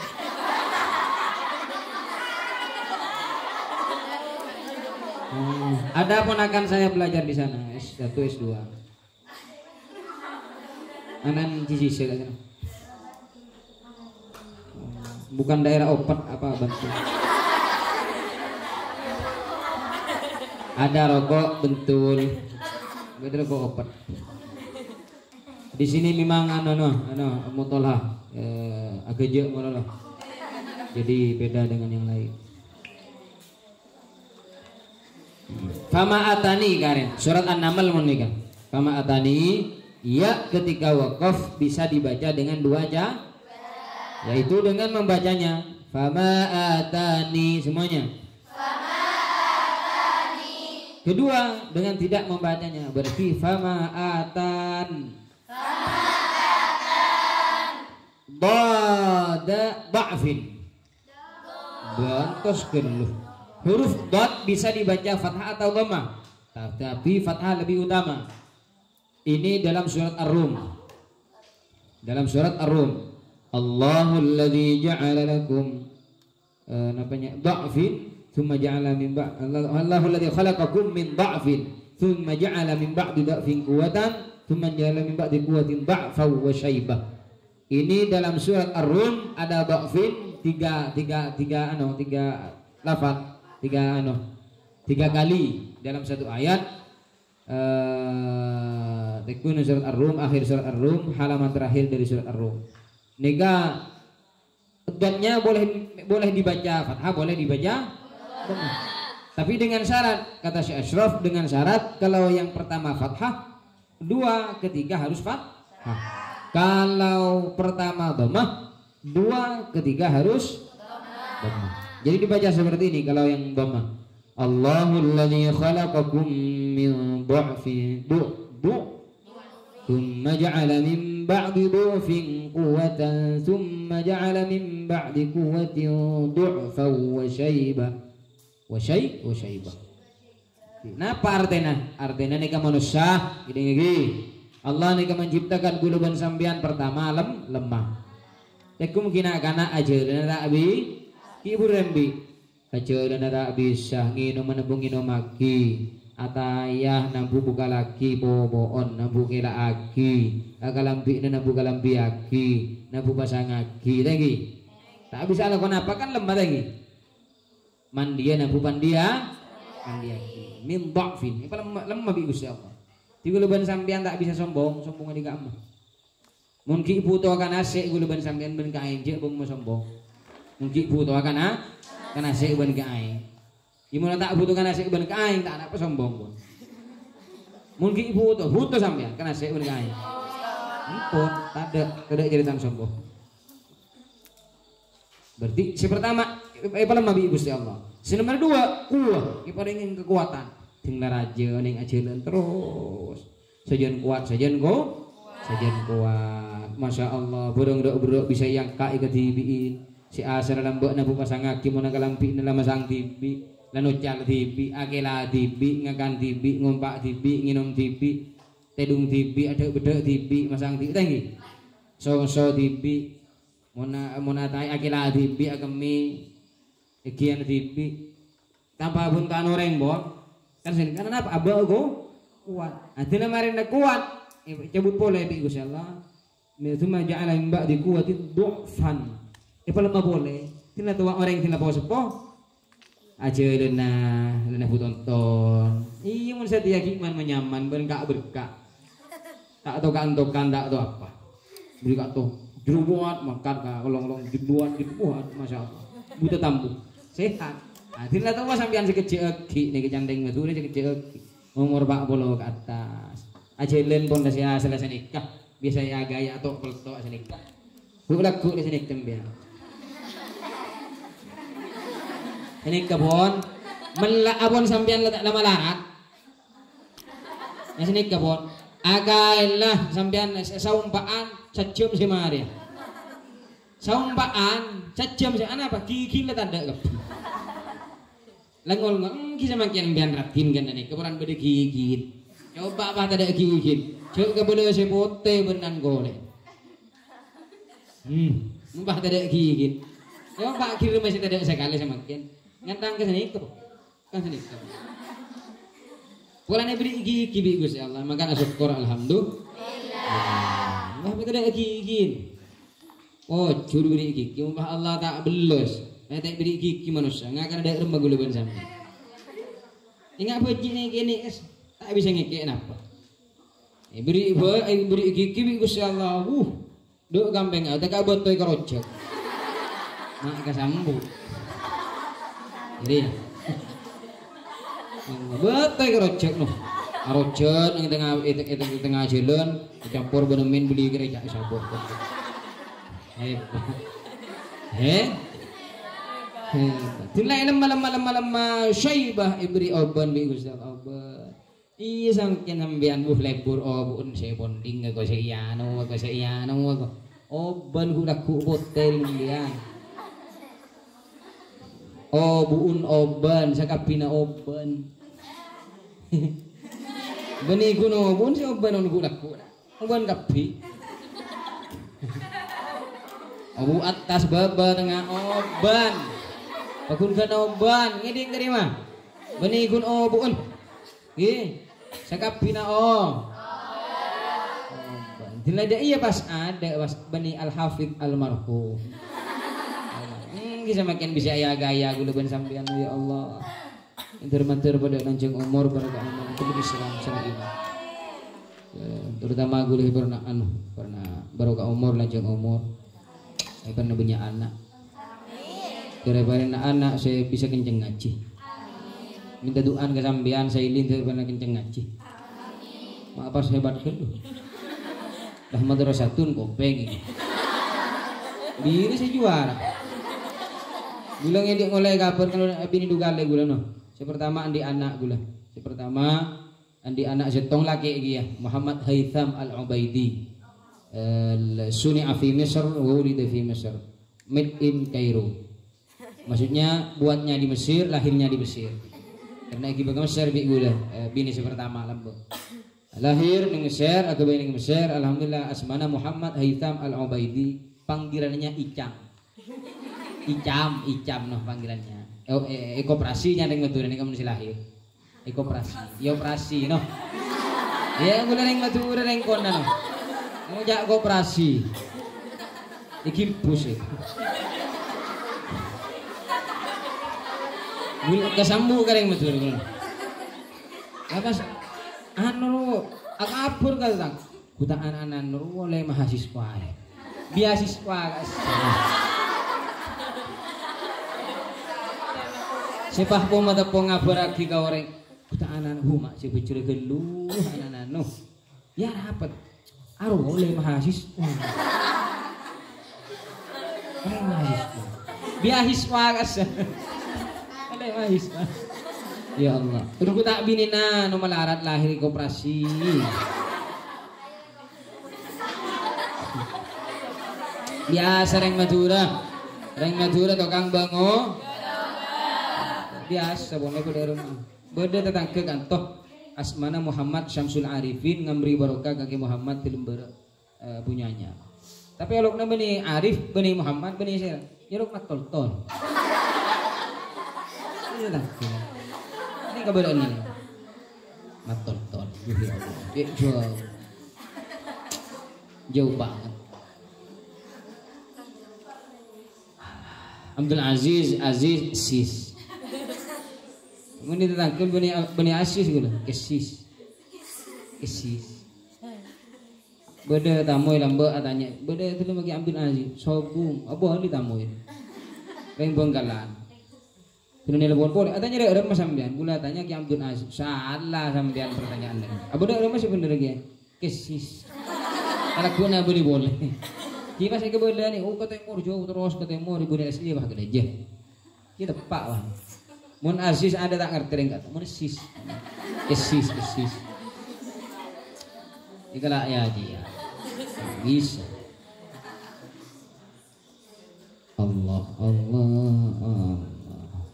Ada ponakan saya belajar di sana, S1, S2. Anan cici saya. Bukan daerah opat apa Bantul. Ada rokok Bentul. Beda rokok opat. Di sini memang Ummu Thalha agak jauh malah. Jadi beda dengan yang lain. Fama atani Karen, surat An-Naml menikah. Fama atani, ya ketika wakaf bisa dibaca dengan dua aja, yaitu dengan membacanya. Fama atani semuanya. Fama atani. Kedua dengan tidak membacanya, berarti fama atan. Bada ba'fin. Bantos keluh. Huruf dot bisa dibaca fathah atau dhammah, tapi fathah lebih utama. Ini dalam surat Ar-Rum. Dalam surat Ar-Rum, Allahul ladzi ja'ala lakum dha'fin thumma ja'ala min ba'd Allahul ladzi khalaqakum min dha'fin thumma ja'ala min ba'di dha'fin quwwatan thumma ja'ala min ba'di quwwatin dha'fan wa syaibah. Ini dalam surat Ar-Rum ada dha'fin tiga lafaz, tiga kali dalam satu ayat. Tekun surat Ar-Rum, akhir surat Ar-Rum, halaman terakhir dari surat Ar-Rum. Nega dotnya boleh dibaca fathah, boleh dibaca dhammah. Tapi dengan syarat, kata Syekh Ashraf, dengan syarat kalau yang pertama fathah, dua ketiga harus fathah. Kalau pertama dhammah, dua ketiga harus dhammah. Jadi dibaca seperti ini kalau yang dhammah. Allahul ladzi khalaqakum min dha'fin thumma ja'ala min ba'di dha'fin quwwatan thumma ja'ala min ba'di quwwatin dha'fan wa syaiba. Wa syaiba. Napa artinya? Artinya nika manusia gini. Allah nika menciptakan guluban sambian pertama lemah. Tekum kina kana ajaran Abi Ibu Rembi. Aja dan tak bisa nginum menembung nginum lagi. Atayah nampu buka lagi boboon nampu kela lagi. Kalambi nampu kalambi lagi. Nampu pasang lagi lagi. Tak bisa lakukan apa kan lemah lagi. Mandia nampu pandia. Mandia lagi. Min dhafin. Apa lemah bi Gusti Allah. Tiga leban sampean tak bisa sombong di kamu. Mungkin ibu tu akan asik guluban sampean ben kain je bung sombong. Mungkin ibu tu akan asik ben kain. Gimana tak butuhkan asik ben kain tak ada apa sombong pun. Mungkin ibu tu butuh sampean kan asik ben kain. Ampun, tak ada jeritan sombong. Berarti si pertama paling mabi Gusti Allah. Si nomor dua kuah, kita ingin kekuatan. Tinggal raja ning ajeun terus. Sajian kuat, sajian kuat. Masya Allah, burung bisa yang kai ke tibiin. Si asal lambak nabu pasang aki mau nagalampi nala masang tibi, lanu cal tibi, akela tibi, ngakan tibi, ngumpak tibi, nginum tibi, tedung tibi, ada bedek tibi, masang tibi, tenggi. So tibi, mona tai akela tibi, akemi, ekian tibi, tanpa buntan orang bon. Kan sini kan apa? Abah go kuat. Adina marin kuat, cabut boleh bi Gusti Allah. Thumma ja'ala min ba'di quwwatin du'fan. Pala boleh. Tina tuwa orang tina po sepo. Aja lena tonton. Iya mun saya tiaki man menyaman ben kak berkah. Tak tahu kantokan tak tahu apa. Beli kak tuh jerubuat makan kak kolong-kolong dibuat masyaallah. Buta tambu. Sehat. Tina tuwa sampean sekecil eki nih kecandeng metu nih sekecil eki. Umur 40 ke atas. Aja len pon sia selesai nikah. Biasa ya gaya atau pelto sini. Bukan di sini tembian. Ini kebon, abon sampian letak lama larat. Yang sini kebon, agailah sampian saumpaan sejam si Maria. Saumpaan sejam si anak apa? Gigi letak ada keb. Lengol kisah makin bian ratin kan ini keberan beda gigi. Coba apa tak ada gigi. Coba boleh sepote berenang golek. Mbah tidak gigit. Ya Pak kiri masih tidak sekali semakin. Ngantang ke sini itu. Kan sini. Pulane beri gigi bi Gusti Allah, maka syukur alhamdulillah. Mbah tidak gigit. Oh, juru beri gigi. Mbah Allah tak belos. Tak beri gigi manusia. Ngakan ada remah guluban sampai. Ingat biji ni gini tak bisa ngekek apa. Beri gigi bi Gusti Allah. Duk gampang ada ka bontoy karojek. Mak kasambu. Jadi bontoy karojek noh. Karojek yang tengah jalan dicampur benemin beli gereja sabot. Tilai malam syaibah ibri oban bi Gusti Allah. Iya sangkin sambian buh lebur buun saya bonding ko sa iyano ko oban laku hotel dia buun oban sa kapina oban bani ko no buun si oban on laku oban kapi atas baba tengah oban pakun kan oban ngiding terima bani kun buun Sakap pina Dila iya pas Bani Al-Hafidh Almarhum. Kisah makin bisa ya gaya guluban sampean ya Allah. Inter-manter pada lanjang umur barakah umur kemudian Islam sana iman. Terutama gulih pernah barakah umur lanjang umur. Saya pernah punya anak. Kira-kira anak saya bisa kenceng ngaji. Minta doaan ke sampean saya lintir pernah kenceng ngaji. Maaf hebat kan lu. Dah madrasatun kopeng ini. Diri saya juara. Bilang ini ngoleh kapan kalau bini dugale gula no. Pertama andi anak gula. Pertama andi anak setong laki dia Muhammad Haytham Al-Ubaidi. Suni'a fi Misr wa wulida fi Misr. Made in Cairo. Maksudnya buatnya di Mesir, lahirnya di Mesir. Karena ibu Mesir bi gula bini pertama lambo. Lahir di Mesir, aku bini di Mesir. Alhamdulillah asmana Muhammad Haytham Al-Ubaidi. Panggilannya Icam noh panggilannya. Ekoperasi nya ning metu ning kamu silahi. Ekoperasi. Ya operasi no. Ya mulai ning metu ning kono no. Kamu jak koperasi. Iki bus iki. Mul kesambu kareng metu ngono. Apa anu akabur ka tang. Kutaan-anan oleh mahasiswa. Beasiswa guys. Sepah po mata po ngabaragi ka oreng. Kutaan-anan huma si bicure gelu anan-anu. Ya rapat. Aru oleh mahasiswa. Oleh mahasiswa. Beasiswa guys. Oleh mahasiswa. Ya Allah. Udah ku tak binina no malarat lahir koperasi. Biasa reng Madura tukang bango. Biasa boleh pada rumah. Beda tetangga kantoh asmana Muhammad Syamsul Arifin ngambri barokah kaki Muhammad di lembar punyanya. Tapi alokna bani Arif, bani Muhammad, bani saya. Ya alokna tol. Ini tetangga. Ini keberadaan ini. Matol. Jauh banget. Abdul Aziz sis. Kemudian tetangga bani Aziz gitu, kesis. Beda tamu lamba atanya, beda itu lagi Abdul Aziz, sobung, apa hari tamu ini? Reng Bengkalan. Kemudian telepon poli, atanya ada mas sambian, gula tanya ki Abdul Aziz, salah sambian pertanyaan lagi. Abu ada masih bener lagi, kesis. Kalau guna beri boleh. Kita saya kebetulan nih, ke timur jauh terus ke timur ibu dari sini bah gereja. Kita pak lah. Mun Aziz ada tak ngerti enggak? Mun sis. Kesis. Ikalah ya dia. Bisa. Allah.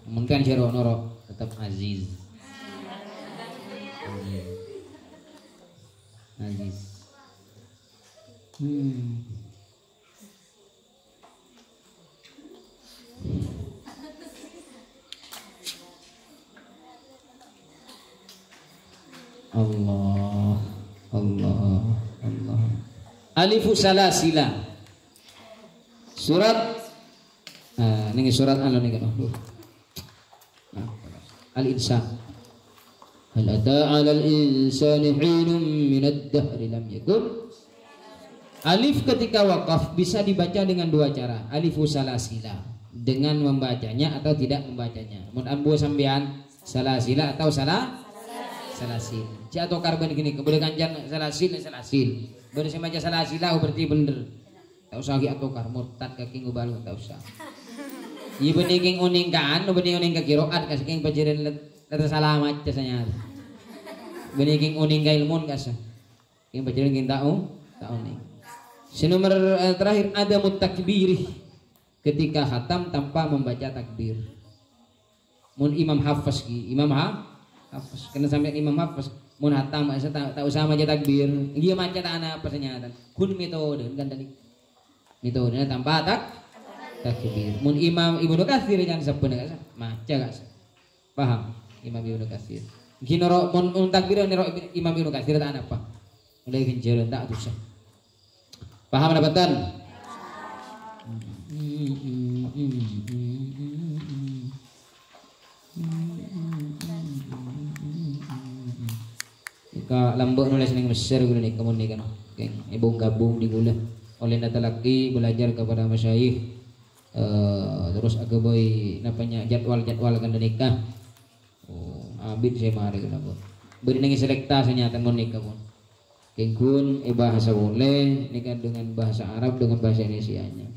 Mungkin jero noro tetap Aziz. Allah. Alifu salasila. Surat ini surat anu nih kan. Al-Insan. Hal ata 'alal insani hinum minad dahri lam yakun. Alif ketika wakaf bisa dibaca dengan dua cara. Alifu salasila, dengan membacanya atau tidak membacanya. Mun ambu sambian salasila atau salasil. Ci atau karban gini kemudian kanjan salasil. Bener saya baca salasila berarti bener. Tak usah lagi atau kar murtad kaki ngubalu tak usah. Iya bening uning kan, bening uning kakiroat kasih king pajiran letter salamat jasanya. Bening uning ka ilmun kasa. King pajiran king tau uning. Nomor terakhir ada mutakbirih ketika khatam tanpa membaca takbir. Mun imam hafaz hafaz kena sampai imam hafaz mun hatam tak usah maca takbir. Dia maca tak ana persenyataan. Kun metode kan tadi. Metode tanpa takbir. Mun imam Ibnu Katsir jangan sebenarnya maca gak paham imam Ibnu Katsir. Ginoro mun takbir nero imam Ibnu Katsir tak ana apa. Mulai genjeran tak usah. Paham dapatan? Ka lambok nulis ning Mesir gula nih kamu nih kan. Keng ibung gabung di gula oleh data laki belajar kepada masyayikh. Terus agak boy napanya jadwal kan nikah. Abid saya mari kenapa? Beri ning selekta senyata mon nikah pun. Kengkun bahasa boleh nikah dengan bahasa Arab dengan bahasa Indonesianya.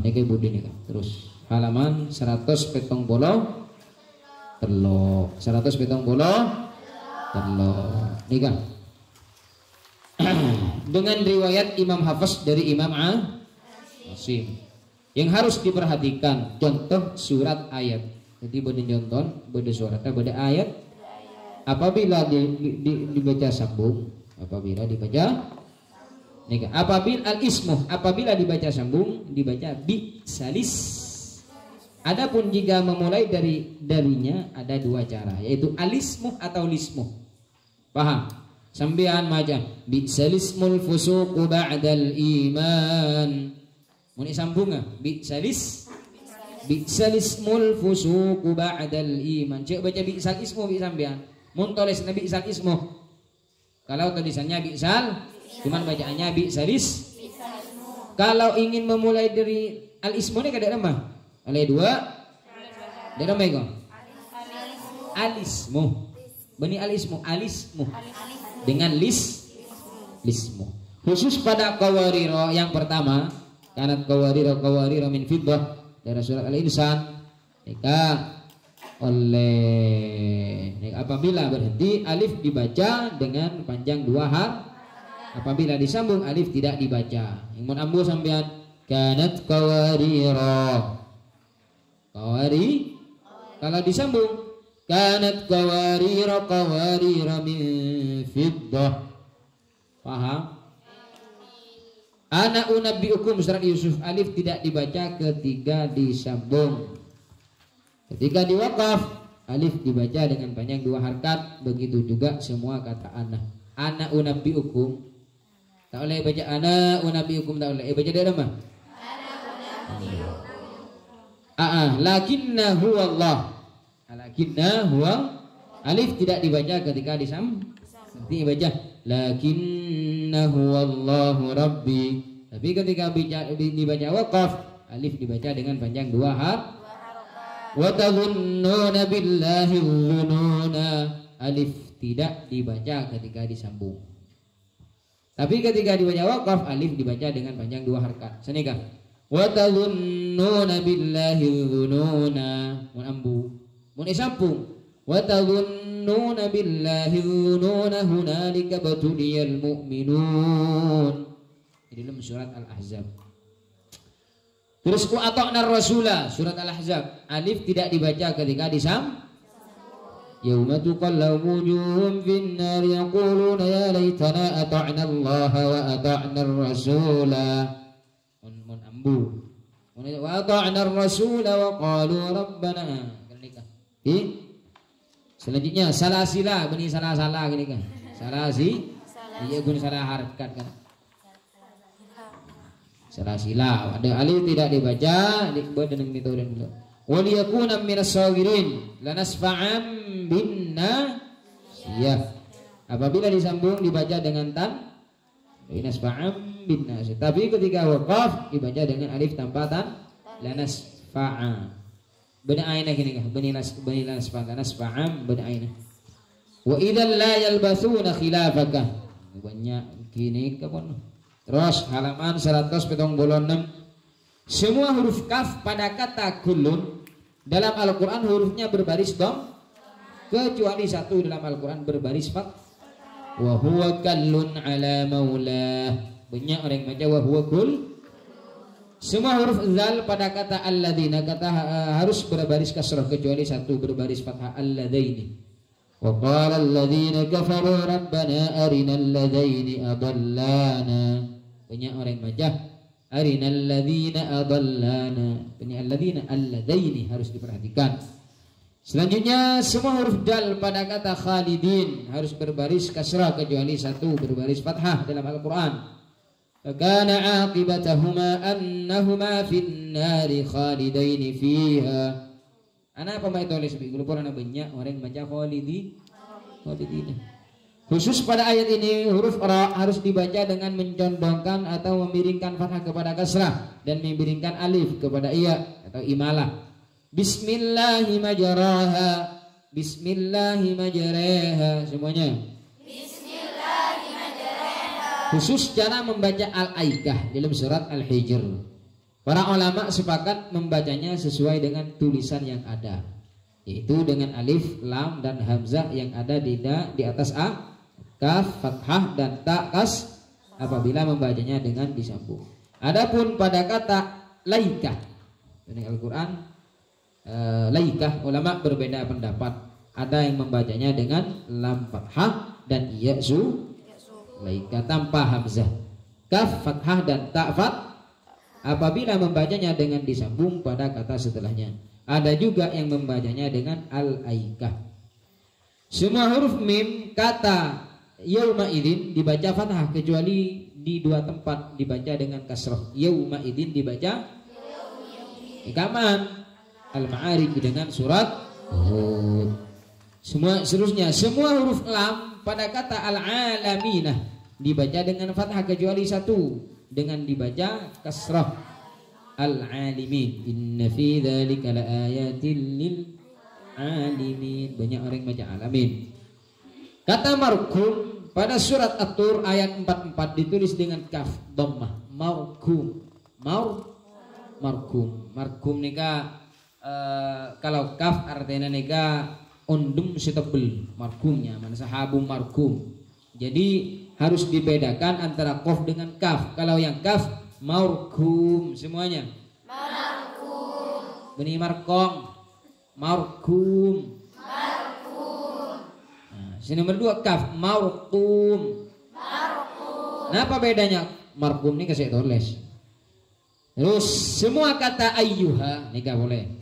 Ini kayak budi nih kan. Terus halaman 100 petong bolo terlo 100 petong bolo terlo nikah. Dengan riwayat Imam Hafiz dari Imam Asim. Yang harus diperhatikan contoh surat ayat. Jadi beda contoh, beda suratnya, beda ayat. Apabila dibaca sambung, apabila dibaca nikah, apabila al-ismuh, apabila dibaca sambung dibaca bi salis Adapun jika memulai darinya ada dua cara, yaitu alismuh atau lismuh. Paham? Sambian maja bi'salismul fusuqu ba'dal iman. Mun sambunga bi'salismul fusuqu ba'dal iman. Cek baca bi'sal ismu bi sambian. Mun tulis nabi bi'sal ismu. Kalau tulisannya bi'sal, cuman bacaannya bi'salis. Kalau ingin memulai dari al ismu ini kada nama. Oleh dua dari mego alismu bani alismu dengan lismu khusus pada qawariro yang pertama karena qawariro min fiddah dari surat al-insan nikah oleh apabila berhenti alif dibaca dengan panjang dua harf, apabila disambung alif tidak dibaca. Yang ambu sampean kanat qawariro kalau disambung kanat qawarira min fiddah. Paham? Ana unabbiukum surat Yusuf alif tidak dibaca ketika disambung. Ketika diwakaf alif dibaca dengan panjang dua harkat. Begitu juga semua kata ana unabbiukum tak boleh baca ana unabbiukum, tak boleh baca dari mana? Lakinna huwa Allah. Lakinna huwa alif tidak dibaca ketika disambung. Nanti baca lakinna huwa Allahu rabbi. Tapi ketika dibaca waqaf alif dibaca dengan panjang dua harf. Wa tadhunnuna billahi dhununa. Alif tidak dibaca ketika disambung. Tapi ketika dibaca waqaf alif dibaca dengan panjang dua harkat. Senikah wa tadhunnuna billahi dhununa. Mun ambu mun isampung wa tadhunnuna billahi dhununa hunalika batuliyal mu'minun. Di dalam surat Al-Ahzab. Terus ku ata'na rasula surat Al-Ahzab alif tidak dibaca ketika disambung. Yauma tuqallabu wujuhum fin nar yaquluna ya laitana ata'na Allah wa ata'na ar-rasula. Mun ambu wa ata'na ar-rasul wa qalu rabbana. Selanjutnya salasila bani salah gini kan. Salasi iya bani salah harkat kan. Salasila ada alif tidak dibaca dibuat dengan metode dulu. Wal yakuna minas sagirin lanasfa'am binna ya. Apabila disambung dibaca dengan tan lanasfa'am binna. Tapi ketika waqaf dibaca dengan alif tanpa tan lanasfa'a. Bani aina gini kah? Bani lanasfa'a lanasfa'am bani aina. Wa idzal la yalbasuna khilafaka. Banyak gini kapan. Terus halaman 176. Semua huruf kaf pada kata kullun dalam Al-Quran hurufnya berbaris dom, kecuali satu dalam Al-Quran berbaris fat. Wa huwa kallun ala maulah. Banyak orang yang baca wa huwa kull. Semua huruf zal pada kata alladzina harus berbaris kasrah kecuali satu berbaris fathah alladaini. Wa qala alladzina kafaru rabbana arinal ladaini adallana. Banyak orang yang baca arinal ladzina adallana. Ini alladzina alladaini harus diperhatikan. Selanjutnya semua huruf dal pada kata khalidin harus berbaris kasrah kecuali satu berbaris fathah dalam Al-Quran. Fakana aqibatahuma annahuma fin nari khalidaini fiha. Ana apa mai tulis bi grup orang banyak orang baca khalidin. Khusus pada ayat ini huruf ra harus dibaca dengan mencondongkan atau memiringkan fathah kepada kasrah dan memiringkan alif kepada iya atau imalah. Bismillahi majraha. Bismillahi majraha semuanya. Khusus cara membaca Al-Aikah dalam surat Al-Hijr. Para ulama sepakat membacanya sesuai dengan tulisan yang ada, yaitu dengan alif, lam, dan hamzah yang ada di atas a, kaf, fathah, dan ta kas apabila membacanya dengan disambung. Adapun pada kata laikah dalam Al-Quran, laikah ulama berbeda pendapat. Ada yang membacanya dengan lam fathah dan ya su laika tanpa hamzah, kaf fathah dan ta fat apabila membacanya dengan disambung pada kata setelahnya. Ada juga yang membacanya dengan al-aikah. Semua huruf mim kata yauma idin dibaca fathah kecuali di dua tempat dibaca dengan kasrah. Yauma idin dibaca ikaman. Al-Ma'arij dengan surat Hud. Semua huruf lam pada kata al-alaminah dibaca dengan fathah kecuali satu dengan dibaca kasrah. Al-alimin, inna fi dzalika laayatin lil alimin. Banyak orang baca alamin. Kata markum pada surat At-Tur ayat 44 ditulis dengan kaf dhammah. Markum. Markum nika kalau kaf artinya nika undum setebel markumnya, mana sahabum markum. Jadi harus dibedakan antara qaf dengan kaf. Kalau yang kaf markum semuanya. Markum. Benih markom. Markum. Nah, sini nomor 2 kaf markum. Kenapa bedanya? Markum ini kasih tulis. Terus semua kata ayyuha ini gak boleh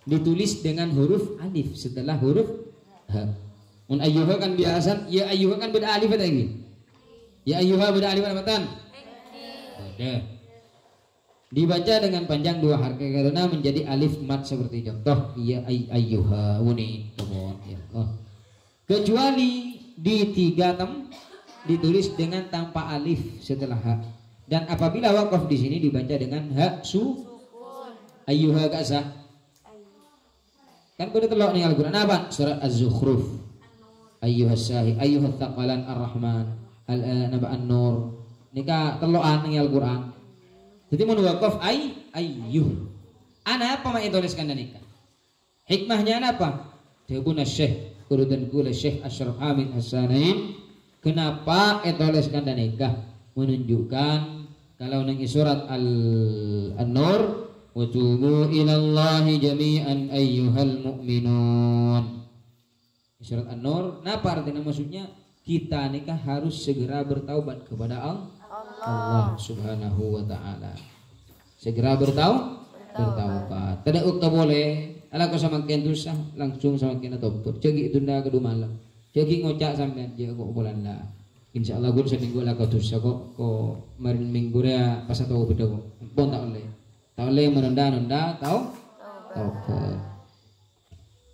ditulis dengan huruf alif setelah huruf ha. Un ayyuha kan biasa, ya ayyuha kan beda alif lagi. Ya ayyuha beda alif apa tan? Ya. Dibaca dengan panjang 2 harkat karena menjadi alif mat seperti contoh ya ayyuha uni ya. Kecuali di 3 ditulis dengan tanpa alif setelah ha. Dan apabila wakaf di sini dibaca dengan ha sukun. Ayyuha gak sah. Kan pada telok nih Al-Qur'an apa? Surat Az-Zukhruf. Ayyuhas sahi ayyuhats tsaqalan ar-rahman naba an-nur. Nika telokan ning Al-Qur'an. Jadi mun waqaf ayyuh. Ana apa mak tuliskan nika? Hikmahnya apa? Debuna Syekh Qurudan kula Syekh Asyraf Hamid Hassanain. Kenapa tuliskan nika? Menunjukkan kalau nang surat An-Nur wa tubu ilallahi jami'an ayyuhal mu'minun. Surat An-Nur, napa artinya maksudnya? Kita nikah harus segera bertaubat kepada Allah Subhanahu wa taala. Segera bertaubat. Tidak ukta boleh. Ala ko sama kian dosa langsung sama kian tobat. Cegi tunda kedua malam. Cegi ngocak sampean dia kok bulan lah. Insyaallah gue seminggu lah kau dosa kok marin minggu ya pas atau beda kok. Pon tak boleh. Tak boleh menunda-nunda taubat.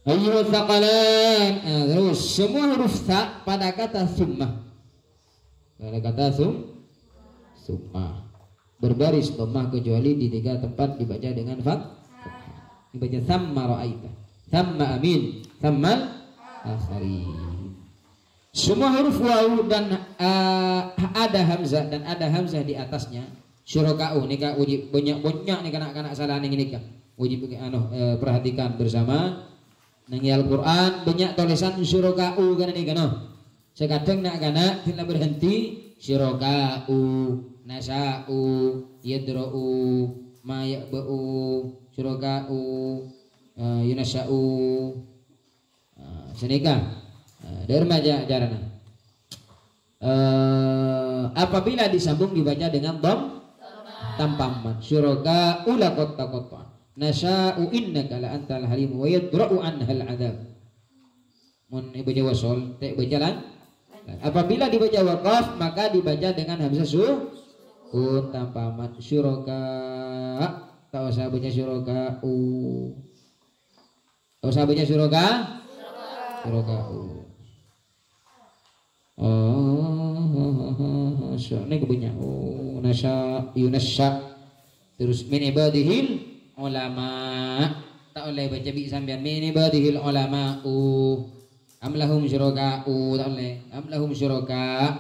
Ayyuhats tsaqalan. Terus semua huruf ta pada kata summa. Pada kata summa berbaris dhammah kecuali di 3 tempat dibaca dengan fathah. Dibaca thamma ra'aita, thamma amin, thammal akhirin. Semua huruf waw dan ada hamzah dan ada hamzah di atasnya. Syuraka'u nika wajib banyak nih kanak-kanak salah nih nikah. Wajib perhatikan bersama. Nang Al-Qur'an banyak tulisan syuraka'u kana nih kana. Sekadang nak kana tidak berhenti syuraka'u, nasa'u, yadra'u, maya'ba'u, syuraka'u, yunasa'u. Senika dari maja jarana. Apabila disambung dibaca dengan dom tanpa mat. Syuraka'u laqad taqatta. Nasa'u innaka la antal halim wa yadra'u anhal adab. Mun baca wasol tak berjalan. Apabila dibaca waqaf maka dibaca dengan hamzah sukun tanpa mat. Syuraka. Tak usah baca syuraka'u. Tak usah baca syuraka'u. Ini kebanyakan nasya yunasya. Terus min ibadihil ulama, tak boleh baca bi sambian min ibadihil ulama amlahum syuraka'u, tak boleh amlahum syuraka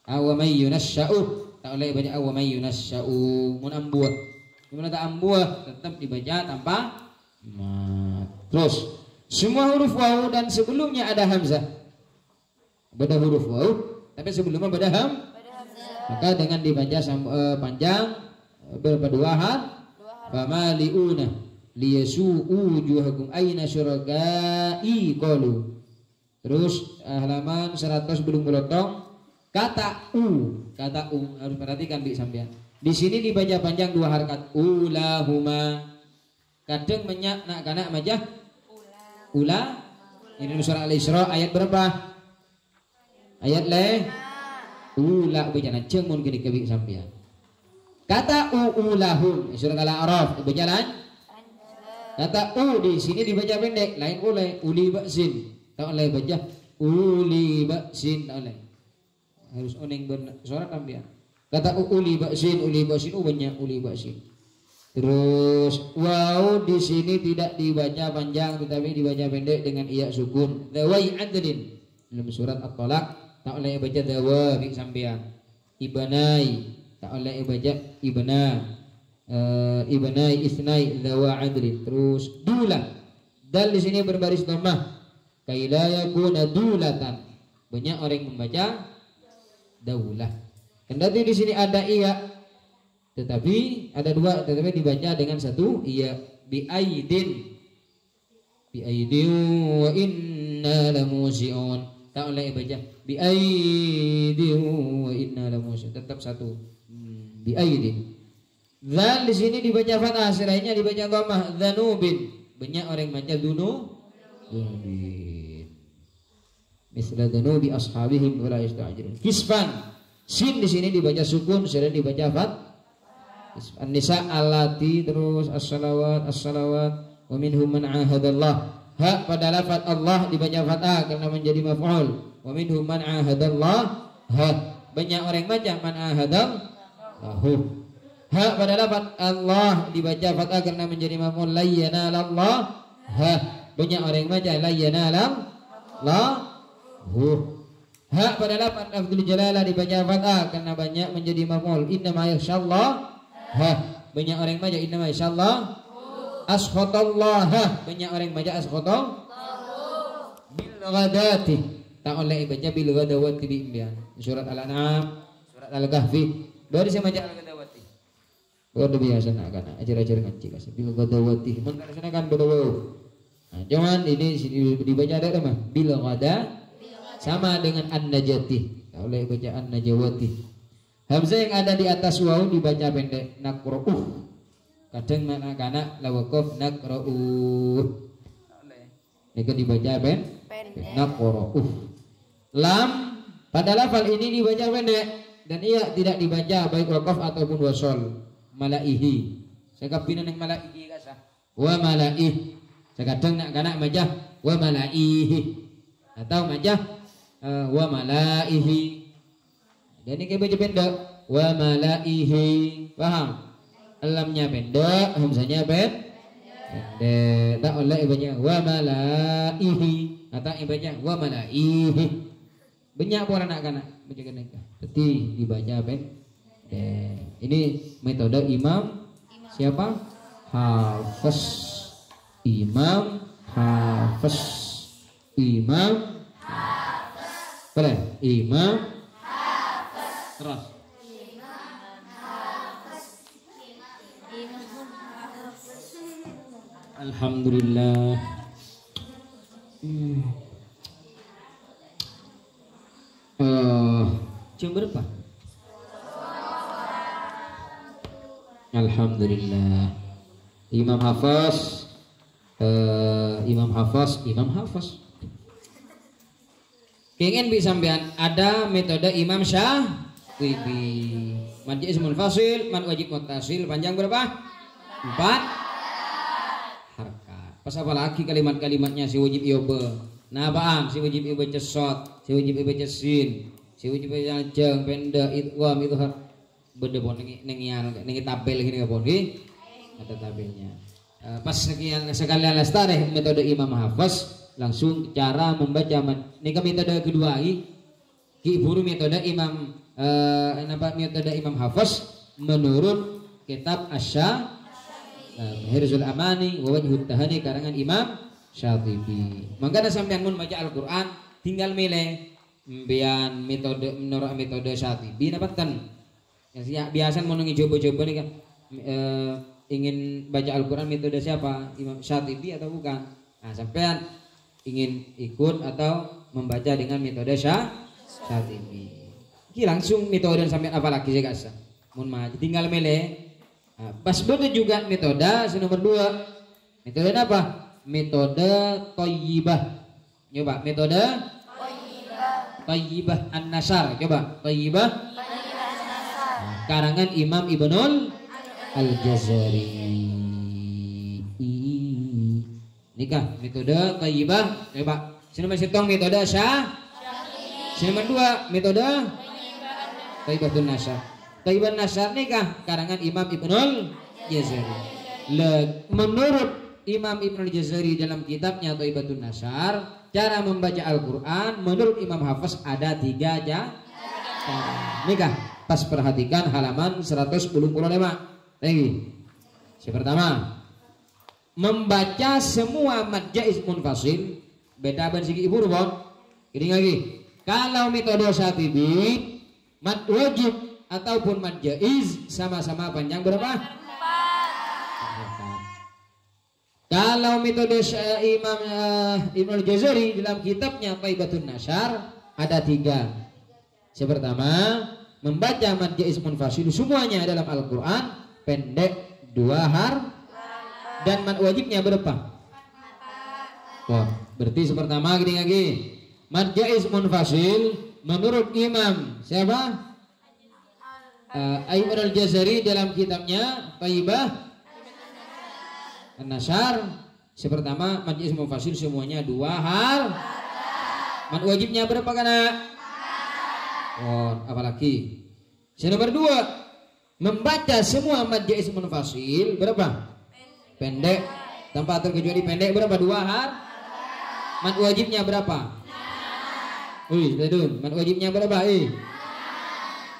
aw may yunasya'u, tak boleh baca aw may yunasya'u. Mun ambuah gimana tak ambuah tetap dibaca tanpa mat. Terus semua huruf waw dan sebelumnya ada hamzah. Beda huruf waw tapi sebelumnya beda hamzah. Maka dengan dibaca panjang berapa 2 harf. Famaliuna liyasu'u wujuhakum aina syuraka'i qalu. Terus halaman 100 belum berotong kata u harus perhatikan bi sampean. Di sini dibaca panjang 2 harkat ulahuma. Kadang menyak nak kana majah ula. Ini surah Al-Isra ayat berapa? Ayat ula berjalan cemun gini kebik sampean. Kata ulahum surah Al-A'raf berjalan. Kata di sini dibaca pendek, lain oleh uli baksin. Tak oleh baca uli baksin, tak oleh. Harus oning bersuara sampean. Kata uli baksin banyak uli baksin. Terus wow di sini tidak dibaca panjang tetapi dibaca pendek dengan iya sukun. Dawai adlin. Dalam surat At-Talaq tak oleh baca dawa bi sampean. Ibanai tak oleh baca ibna. Ibnai isnai dawa adlin. Terus dula. Dal di sini berbaris dhammah. Kaila yakuna dulatan. Banyak orang membaca daulah. Kendati di sini ada iya tetapi ada dua tetapi dibaca dengan satu iya bi aidin wa inna lamusiun. Tak oleh baca bi aidin wa inna lamusiun, tetap satu bi aidin. Zal di sini dibaca fathah, selainnya dibaca dhammah. Dzanubin. Banyak orang baca dzunubin. Misla dzanubi ashabihim wala yasta'jilun. Kisfan. Sin di sini dibaca sukun, selain dibaca fathah. An-nisa allati, terus as-salawat wa minhum man ahadallah. Ha pada lafaz Allah dibaca fathah karena menjadi maf'ul. Wa minhum man ahadallah. Ha banyak orang baca man ahadallahu. Ha pada lafaz Allah dibaca fathah karena menjadi maf'ul. La yanalallah. Ha banyak orang baca la yanalallahu. Ha pada lafaz lafzul jalalah dibaca fathah karena banyak menjadi maf'ul. Inna ma yakhshallah. Ha banyak orang baca inna ma yakhshallah. Askhatallah. Banyak orang baca askhatallah. Bil ghadati. Tak oleh baca bil ghadawati bi imbian. Surat Al-An'am, surat Al-Kahfi. Baru saya baca Al-Ghadawati. Luar biasa nak kana ajar-ajar ngaji kasih bil ghadawati. Mun kana kan bedo. Nah, jangan ini dibaca ada mah bil ghada sama dengan an-najati. Tak oleh baca an-najawati. Hamzah yang ada di atas waw dibaca pendek naqra'uh. Kadang anak-anak lawaqaf naqra'uh. Ini dibaca pendek naqra'uh. Lam pada lafal ini dibaca pendek dan ia tidak dibaca baik waqaf ataupun wasol. Malaihi. Sekapina nang malaihi kasah. Wa malaih. Sekadang nak kanak majah wa malaihi. Atau majah wa malaihi. Dan ini kayak baca pendek wa malaihi. Paham? Lamnya pendek, hamzahnya pendek. Tak oleh baca wa malaihi. Atau baca wa malaihi. Banyak pun anak-anak baca kena. Tapi dibaca pendek. Ini metode Imam siapa? Hafiz. Imam Hafiz. Imam Hafiz. Boleh? Imam Hafiz. Terus. Alhamdulillah. Jam berapa? Alhamdulillah. Imam Hafiz. Imam Hafiz. Pengen bisa sampean ada metode Imam Syafi'i. Man ismul fasil, man wajib muttasil, panjang berapa? 4 harkat. Pas apa lagi kalimat-kalimatnya si wajib iyobe. Nah apaan? Si wajib iyobe cesot, si wajib iyobe cesin, si wajib iyobe jeng, pendek, itwam, itu har. Beda pun nengi tabel gini kapon ki. Ada tabelnya. Pas sekalian lestari metode Imam Hafiz langsung cara membaca. Ini metode kedua ki buru metode Imam metode Imam Hafiz menurut kitab Hirzul Amani wa Wajhut Tahani karangan Imam Syatibi. Makanya sampean mun baca Al-Qur'an tinggal milih mbian metode menurut metode Syatibi dapatkan. Ya biasa mau coba-coba nih kan ingin baca Al-Qur'an metode siapa? Imam Syatibi atau bukan? Nah, sampean ingin ikut atau membaca dengan metode Syatibi. Ki langsung metode sampean apa lagi saya kasih. Mun mah tinggal milih. Nah, pas betul juga metode nomor 2 Metode apa? Metode thayyibah. Coba metode thayyibah an-nasar. Coba thayyibah karangan Imam Ibnul Al-Jazari. Nikah metode thayyibah. Coba sini masih tong metode sini nomor 2 metode thayyibatun nasar. Thayyibatun nasar nikah karangan Imam Ibnul Jazari. Menurut Imam Ibnul Jazari dalam kitabnya Thayyibatun Nasar, cara membaca Al-Quran menurut Imam Hafiz ada 3 nikah. Pas perhatikan halaman 145. Lagi. Yang pertama, membaca semua mad jaiz munfasil. Beda ban segi ibu rubon. Ini lagi. Kalau metode Syatibi, mad wajib ataupun mad jaiz sama-sama panjang berapa? Kalau metode Imam Ibnul Jazari dalam kitabnya Thayyibatun Nasar ada 3. Yang pertama, membaca mad jaiz munfasil semuanya dalam Al-Quran pendek 2 dan mad wajibnya berapa? Wah, berarti yang pertama gini lagi. Mad jaiz munfasil menurut Imam siapa? Ibnul Jazari dalam kitabnya Thayyibah An-Nasar. Pertama mad jaiz munfasil semuanya 2 mad wajibnya berapa kana? Oh, apalagi? Yang nomor 2, membaca semua mad jaiz munfasil berapa? Pendek tanpa terkecuali pendek berapa? 2 mad wajibnya berapa? Wih, tadun, mad wajibnya berapa?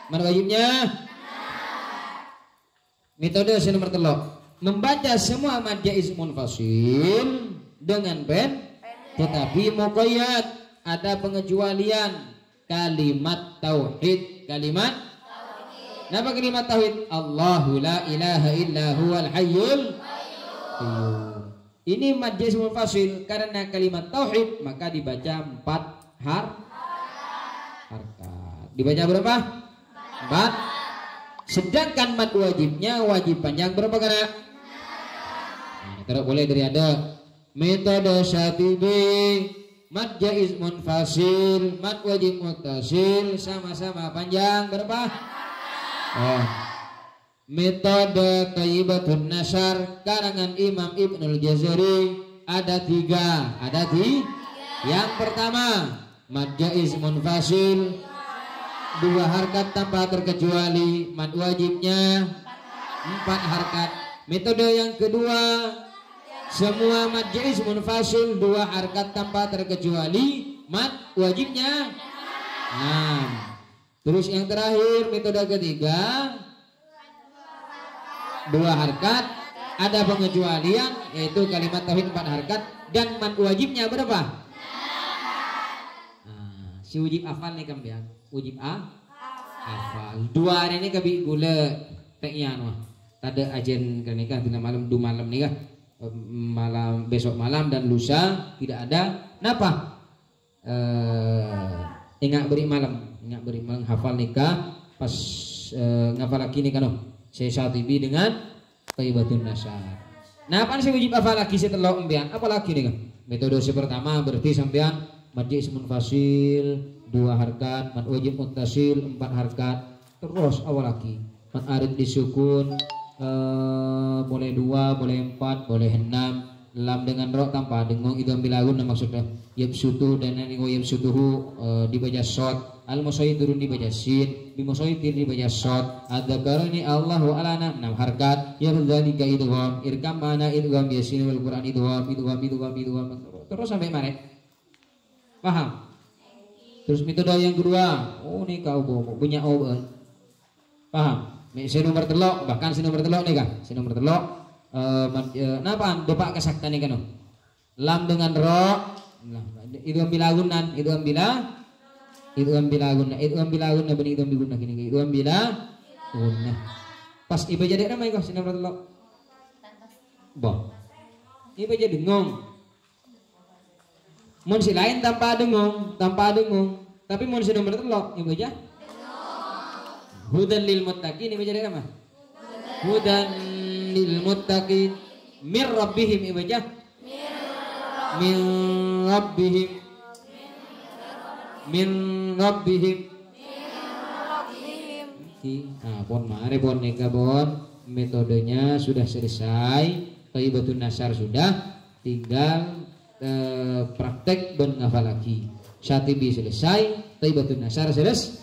Mad wajibnya metode yang nomor 3, membaca semua mad jaiz munfasil dengan tetapi muqayyad, ada pengecualian kalimat tauhid. Kalimat Napa kalimat tauhid? Allahu la ilaha illa huwal hayyul qayyum. Ini mad jaiz munfasil karena kalimat tauhid maka dibaca 4 harkat. Dibaca berapa? 4. Sedangkan mad wajibnya wajib panjang berapa kana? Terus boleh dari ada metode Syatibi, mad jaiz munfasil, mad wajib muttasil sama-sama panjang berapa? Metode Thayyibatun Nasar karangan Imam Ibnul Jazari ada 3. Yang pertama, mad jaiz munfasil 2 harkat tanpa terkecuali, mad wajibnya 4 harkat. Metode yang kedua, semua mad jaiz munfasil 2 harkat tanpa terkecuali, mad wajibnya 6. Terus yang terakhir metode ketiga 2 harkat, ada pengecualian yaitu kalimat tauhid 4 harkat dan mad wajibnya berapa? Si wajib hafal nih kambian, wajib hafal. 2 hari ini kabi gula teknya mah. Tada ajen kenikah tina malam 2 malam nih kah? Malam besok malam dan lusa tidak ada. Napa? Ingat beri malam hafal nikah pas ngafal lagi nih kano. Saya Syatibi dengan Thayyibatun Nasar. Nah, apa sih wajib hafal lagi setelah embian? Apalagi nih kan? Metode pertama berarti sampean mad jaiz munfasil 2 harkat, mad wajib muttasil 4 harkat. Terus awal lagi mad arid disukun boleh 2, boleh 4, boleh 6. Lam dengan ro tanpa dengung itu ambil lagun maksudnya yabsutu dan ningo yabsutuhu dibaca shot, al musayyid turun dibaca sin, bi musayyidir dibaca shot, adzakarani Allahu alana 6 harkat, ya dzalika idgham irkam mana idgham yasin wal Quran idgham terus sampai mana? Paham? Terus metode yang kedua, oh nih kau punya paham? Si nomor telok, bahkan si nomor telok nih kah? Si nomor telok napa depak kesaktan nih kan? Lam dengan ro, itu ambilagunan, itu ambilagunan, benih itu ambiguna gini, itu ambilaguna. Pas iba jadi nama iko si nomor telok, boh, iba jadi ngong. Mun si lain tanpa dengung, tapi mun si nomor telok, iba aja. Hudan lil muttaqin, iba jadi nama. Hudan lil muttaqin Mir rabbihim ibadah. Min rabbihim. Min rabbihim. Nah, pon mare pon neka bon, metodenya sudah selesai, thayyibatun nasar sudah, tinggal praktek ben ngafal lagi. Syatibi selesai, thayyibatun nasar selesai.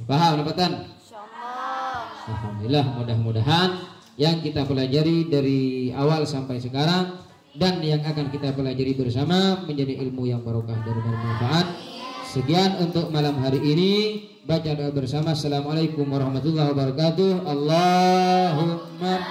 Paham dapatan? Insyaallah. Alhamdulillah, mudah-mudahan yang kita pelajari dari awal sampai sekarang dan yang akan kita pelajari bersama menjadi ilmu yang barokah dan bermanfaat. Sekian untuk malam hari ini. Baca doa bersama. Assalamualaikum warahmatullahi wabarakatuh. Allahumma